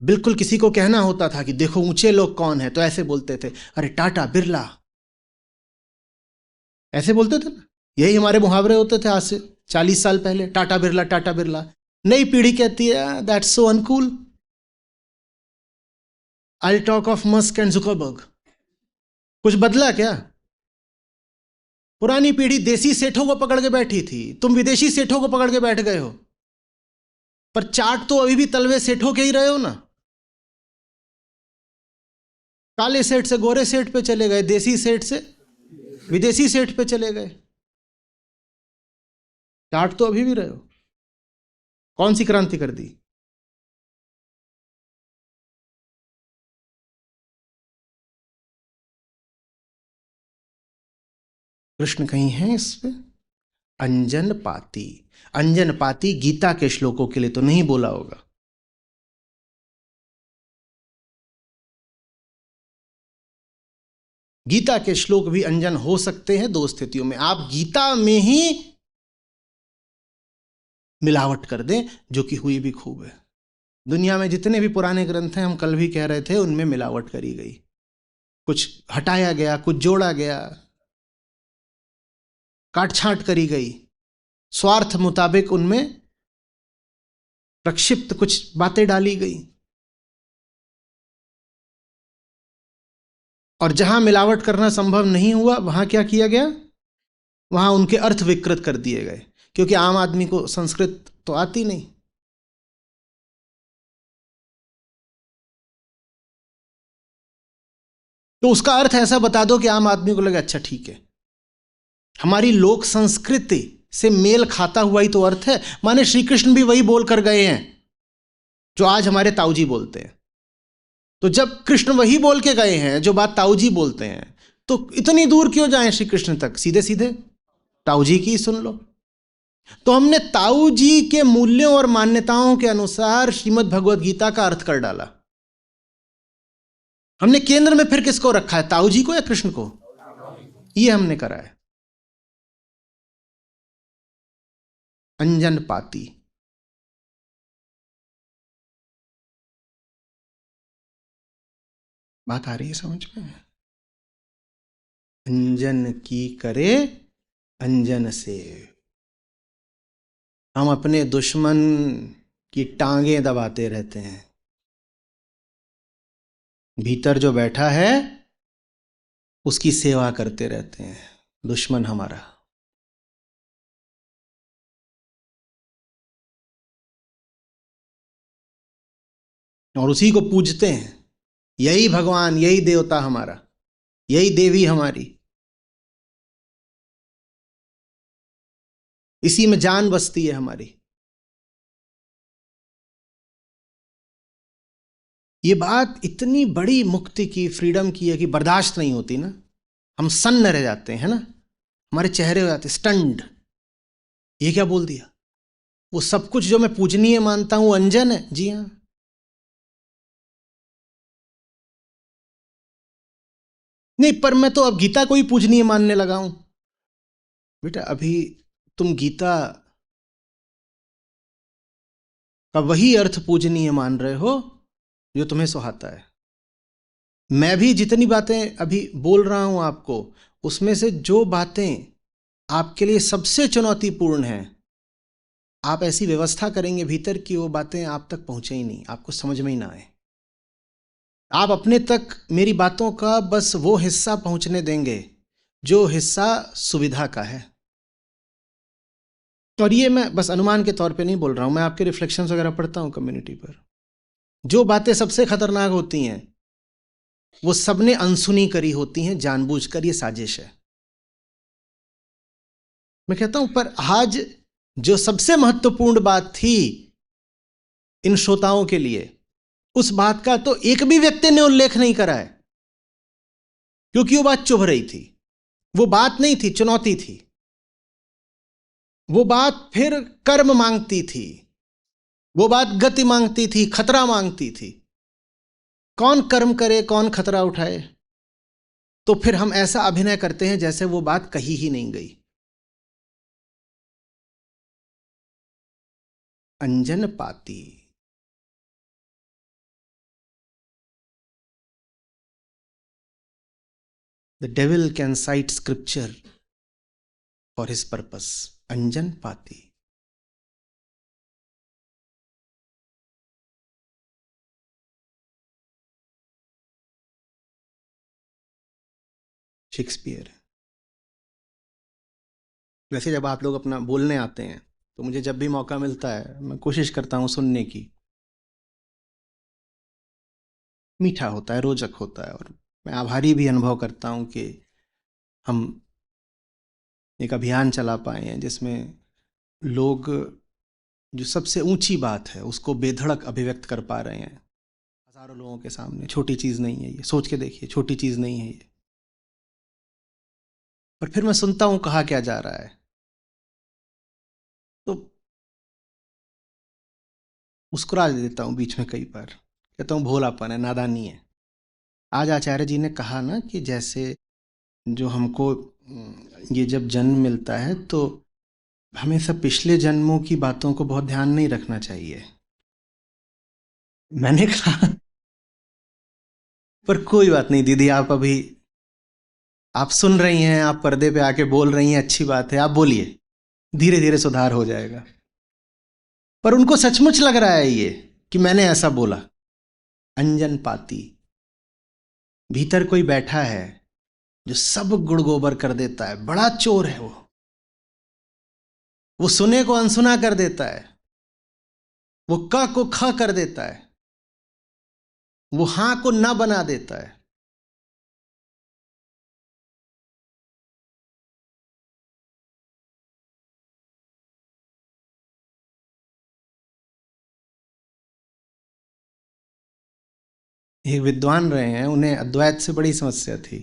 बिल्कुल किसी को कहना होता था कि देखो ऊंचे लोग कौन है, तो ऐसे बोलते थे, अरे टाटा बिरला, ऐसे बोलते थे ना। यही हमारे मुहावरे होते थे आज से 40 साल पहले, टाटा बिरला टाटा बिरला। नई पीढ़ी कहती है that's so uncool, I talk of Musk and Zuckerberg. कुछ बदला क्या? पुरानी पीढ़ी देसी सेठों को पकड़ के बैठी थी, तुम विदेशी सेठों को पकड़ के बैठ गए हो। पर चाट तो अभी भी तलवे सेठों के ही रहे हो ना। काले सेठ से गोरे सेठ पे चले गए, देसी सेठ से विदेशी सेठ पे चले गए। चाट तो अभी भी रहे हो। कौन सी क्रांति कर दी? कृष्ण कहीं हैं इस पे? अंजन पाती। अंजन पाती गीता के श्लोकों के लिए तो नहीं बोला होगा। गीता के श्लोक भी अंजन हो सकते हैं दो स्थितियों में। आप गीता में ही मिलावट कर दें, जो कि हुई भी खूब है। दुनिया में जितने भी पुराने ग्रंथ हैं, हम कल भी कह रहे थे, उनमें मिलावट करी गई, कुछ हटाया गया, कुछ जोड़ा गया, काट छांट करी गई, स्वार्थ मुताबिक उनमें प्रक्षिप्त कुछ बातें डाली गई। और जहां मिलावट करना संभव नहीं हुआ, वहां क्या किया गया? वहां उनके अर्थ विकृत कर दिए गए, क्योंकि आम आदमी को संस्कृत तो आती नहीं। तो उसका अर्थ ऐसा बता दो कि आम आदमी को लगे अच्छा ठीक है, हमारी लोक संस्कृति से मेल खाता हुआ ही तो अर्थ है। माने श्री कृष्ण भी वही बोल कर गए हैं जो आज हमारे ताऊजी बोलते हैं। तो जब कृष्ण वही बोल के गए हैं जो बात ताऊजी बोलते हैं, तो इतनी दूर क्यों जाएं श्री कृष्ण तक? सीधे सीधे ताऊजी की सुन लो। तो हमने ताऊजी के मूल्यों और मान्यताओं के अनुसार श्रीमद् भगवद गीता का अर्थ कर डाला। हमने केंद्र में फिर किसको रखा है, ताऊजी को या कृष्ण को? ये हमने करा है। अंजन पाती। बात आ रही है समझ में? अंजन की करे अंजन से। हम अपने दुश्मन की टांगें दबाते रहते हैं, भीतर जो बैठा है उसकी सेवा करते रहते हैं, दुश्मन हमारा। और उसी को पूजते हैं, यही भगवान, यही देवता हमारा, यही देवी हमारी, इसी में जान बसती है हमारी। ये बात इतनी बड़ी मुक्ति की, फ्रीडम की है कि बर्दाश्त नहीं होती ना। हम सन्न रह जाते हैं ना, हमारे चेहरे हो जाते स्टंड। ये क्या बोल दिया? वो सब कुछ जो मैं पूजनीय मानता हूं अंजन है। जी हां। नहीं, पर मैं तो अब गीता को ही पूजनीय मानने लगा हूं। बेटा अभी तुम गीता का वही अर्थ पूजनीय मान रहे हो जो तुम्हें सुहाता है। मैं भी जितनी बातें अभी बोल रहा हूं आपको, उसमें से जो बातें आपके लिए सबसे चुनौतीपूर्ण हैं, आप ऐसी व्यवस्था करेंगे भीतर कि वो बातें आप तक पहुंचे ही नहीं, आपको समझ में ही ना आए। आप अपने तक मेरी बातों का बस वो हिस्सा पहुंचने देंगे जो हिस्सा सुविधा का है। और ये मैं बस अनुमान के तौर पे नहीं बोल रहा हूं, मैं आपके रिफ्लेक्शंस वगैरह पढ़ता हूं कम्युनिटी पर। जो बातें सबसे खतरनाक होती हैं वो सबने अनसुनी करी होती हैं जानबूझकर, ये साजिश है। मैं कहता हूं पर आज जो सबसे महत्वपूर्ण बात थी इन श्रोताओं के लिए, उस बात का तो एक भी व्यक्ति ने उल्लेख नहीं करा है, क्योंकि वो बात चुभ रही थी। वो बात नहीं थी, चुनौती थी। वो बात फिर कर्म मांगती थी, वो बात गति मांगती थी, खतरा मांगती थी। कौन कर्म करे, कौन खतरा उठाए? तो फिर हम ऐसा अभिनय करते हैं जैसे वो बात कही ही नहीं गई। अंजन पाती। The devil can cite scripture for his purpose. अंजन पाती। शेक्सपियर। वैसे जब आप लोग अपना बोलने आते हैं तो मुझे जब भी मौका मिलता है मैं कोशिश करता हूं सुनने की। मीठा होता है, रोचक होता है, और मैं आभारी भी अनुभव करता हूं कि हम एक अभियान चला पाए हैं जिसमें लोग जो सबसे ऊंची बात है उसको बेधड़क अभिव्यक्त कर पा रहे हैं हजारों लोगों के सामने। छोटी चीज नहीं है ये, सोच के देखिए, छोटी चीज नहीं है ये। और फिर मैं सुनता हूं कहा क्या जा रहा है, तो मुस्कुरा देता हूं बीच में कई बार, कहता हूं भोलापन है, नादानी है। आज आचार्य जी ने कहा ना कि जैसे जो हमको ये जब जन्म मिलता है तो हमेशा पिछले जन्मों की बातों को बहुत ध्यान नहीं रखना चाहिए। मैंने कहा पर कोई बात नहीं दीदी, आप अभी आप सुन रही हैं, आप पर्दे पे आके बोल रही हैं, अच्छी बात है, आप बोलिए, धीरे धीरे सुधार हो जाएगा। पर उनको सचमुच लग रहा है ये कि मैंने ऐसा बोला। अंजन पाती, भीतर कोई बैठा है जो सब गुड़ गोबर कर देता है, बड़ा चोर है वो सुने को अनसुना कर देता है, वो क को ख कर देता है, वो हां को ना बना देता है। एक विद्वान रहे हैं, उन्हें अद्वैत से बड़ी समस्या थी,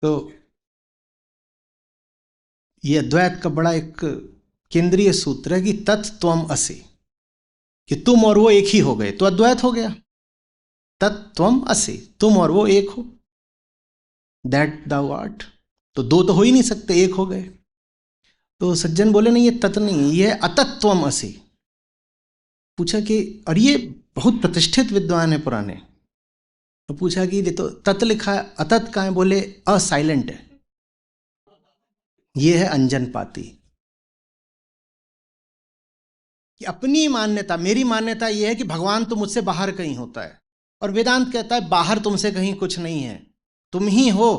तो ये अद्वैत का बड़ा एक केंद्रीय सूत्र है कि तत्त्वम असि, कि तुम और वो एक ही हो गए तो अद्वैत हो गया। तत्त्वम असि, तुम और वो एक हो, दैट दाउ आर्ट, तो दो तो हो ही नहीं सकते, एक हो गए। तो सज्जन बोले नहीं, ये तत् नहीं, ये अतत्वम असि। पूछा कि, और ये बहुत प्रतिष्ठित विद्वान है पुराने, तो पूछा कि ये तो तत् लिखा है, अतत कहाँ है? बोले असाइलेंट है, ये है अंजन पाती। कि अपनी मान्यता, मेरी मान्यता यह है कि भगवान तो मुझसे बाहर कहीं होता है, और वेदांत कहता है बाहर तुमसे कहीं कुछ नहीं है, तुम ही हो,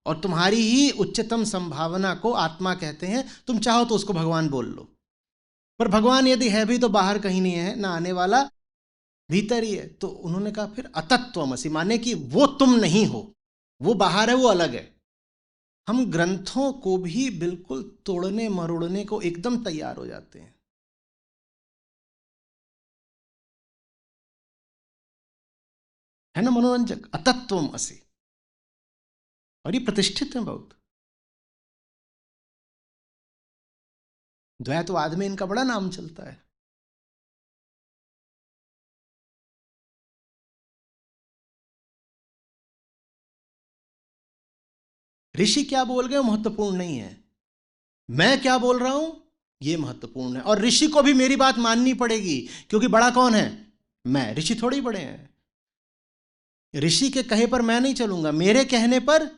और तुम्हारी ही उच्चतम संभावना को आत्मा कहते हैं। तुम चाहो तो उसको भगवान बोल लो, पर भगवान यदि है भी तो बाहर कहीं नहीं है, ना आने वाला, भीतर ही है। तो उन्होंने कहा फिर अतत्वमसि, माने कि वो तुम नहीं हो, वो बाहर है, वो अलग है। हम ग्रंथों को भी बिल्कुल तोड़ने मरोड़ने को एकदम तैयार हो जाते हैं। है ना मनोरंजक, अतत्वमसि, और ये प्रतिष्ठित है बहुत। द्वैतवाद में इनका बड़ा नाम चलता है। ऋषि क्या बोल गए महत्वपूर्ण नहीं है, मैं क्या बोल रहा हूं ये महत्वपूर्ण है। और ऋषि को भी मेरी बात माननी पड़ेगी, क्योंकि बड़ा कौन है? मैं। ऋषि थोड़ी बड़े हैं। ऋषि के कहे पर मैं नहीं चलूंगा, मेरे कहने पर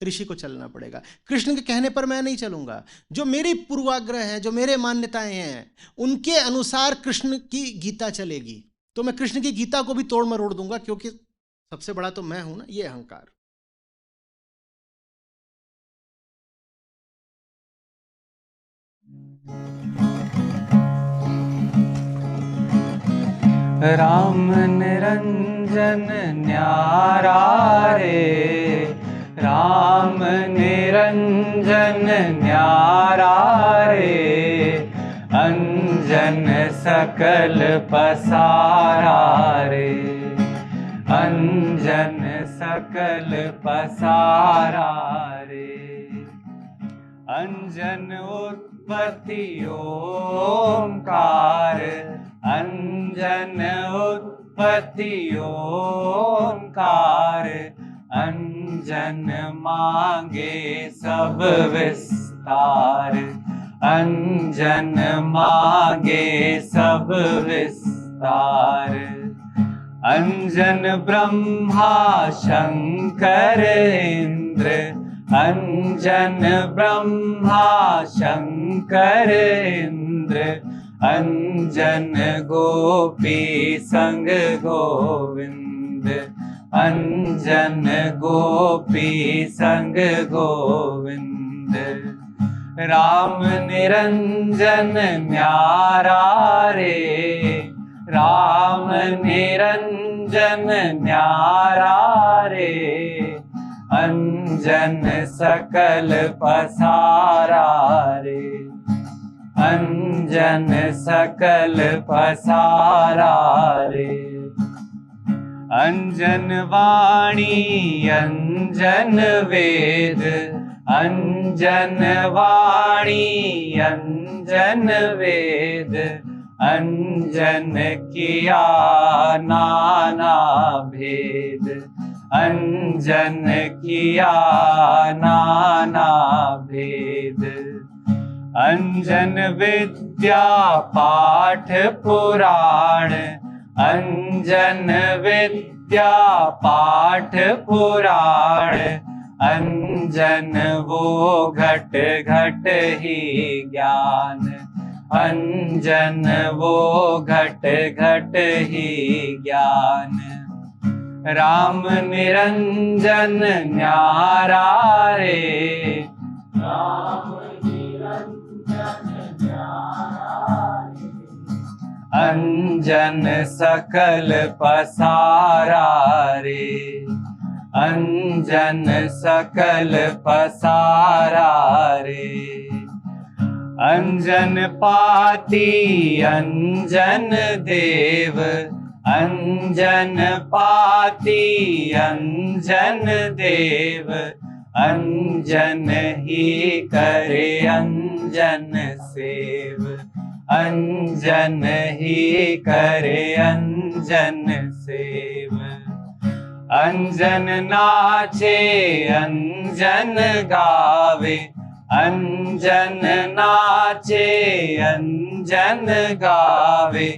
ऋषि को चलना पड़ेगा। कृष्ण के कहने पर मैं नहीं चलूंगा, जो मेरी पूर्वाग्रह है, जो मेरे मान्यताएं हैं, उनके अनुसार कृष्ण की गीता चलेगी। तो मैं कृष्ण की गीता को भी तोड़ मरोड़ दूंगा, क्योंकि सबसे बड़ा तो मैं हूं ना, ये अहंकार। राम निरंजन न्यारा रे, राम निरंजन न्यारा रे, अंजन सकल पसारा रे, अंजन सकल पसारा रे। अंजन उत्पत्ति ओंकार, अंजन उत्पत्ति ओंकार, अंजन मांगे सब विस्तार, अंजन मांगे सब विस्तार। अंजन ब्रह्मा शंकर इंद्र, अंजन ब्रह्मा शंकर इंद्र, अंजन गोपी संग गोविंद, अंजन गोपी संग गोविंद। राम निरंजन न्यारा रे, राम निरंजन न्यारा रे, अंजन सकल पसारा रे, अंजन सकल पसारा रे। अंजन वाणी अंजन वेद, अंजन वाणी अंजन वेद, अंजन किया नाना भेद, अंजन किया नाना भेद। अंजन विद्या पाठ पुराण, अंजन विद्या पाठ पुराण, अंजन वो घट घट ही ज्ञान, अंजन वो घट घट ही ज्ञान। राम निरंजन न्यारा रे, राम निरंजन न्यारा रे, अंजन सकल पसारा रे, अंजन सकल पसारा रे। अंजन पाती अंजन देव, अंजन पाती अंजन देव, अंजन ही करे अंजन सेव, अंजन ही करे अंजन सेव। अंजन नाचे अंजन गावे, अंजन नाचे अंजन गावे,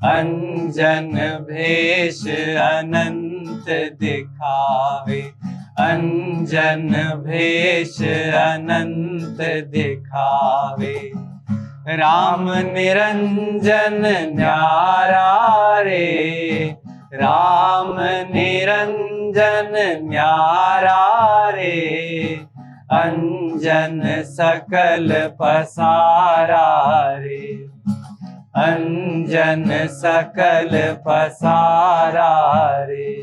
अंजन भेष अनंत दिखावे, अंजन भेष अनंत दिखावे। राम निरंजन न्यारा रे, राम निरंजन न्यारा रे, अंजन सकल पसारा रे, अंजन सकल पसारा रे।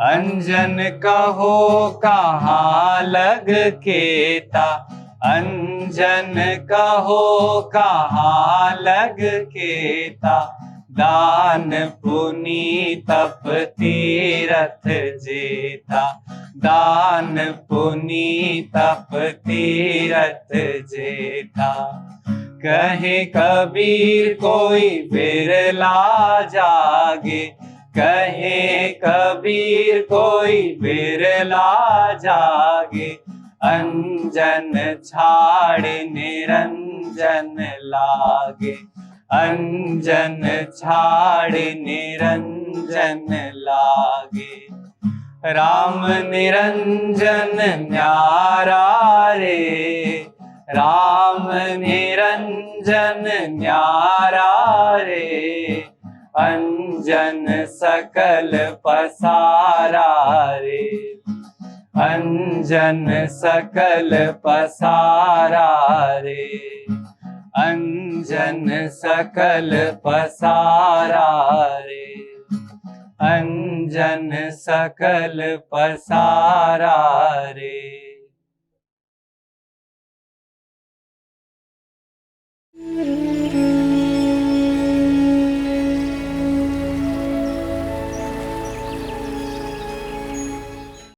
अंजन कहो कहाँ लग केता, अंजन कहो कहाँ लग केता, दान पुनि तप तीरथ जेता, दान पुनि तप तीरथ जेता। कहे कबीर कोई बिरला जागे, कहे कबीर कोई बिरला जागे, अंजन छाड़ निरंजन लागे, अंजन छाड़ निरंजन लागे। राम निरंजन न्यारा रे, राम निरंजन न्यारा रे, अंजन सकल पसारा रे, अंजन सकल पसारा रे, अंजन सकल पसारा रे, अंजन सकल पसारा रे।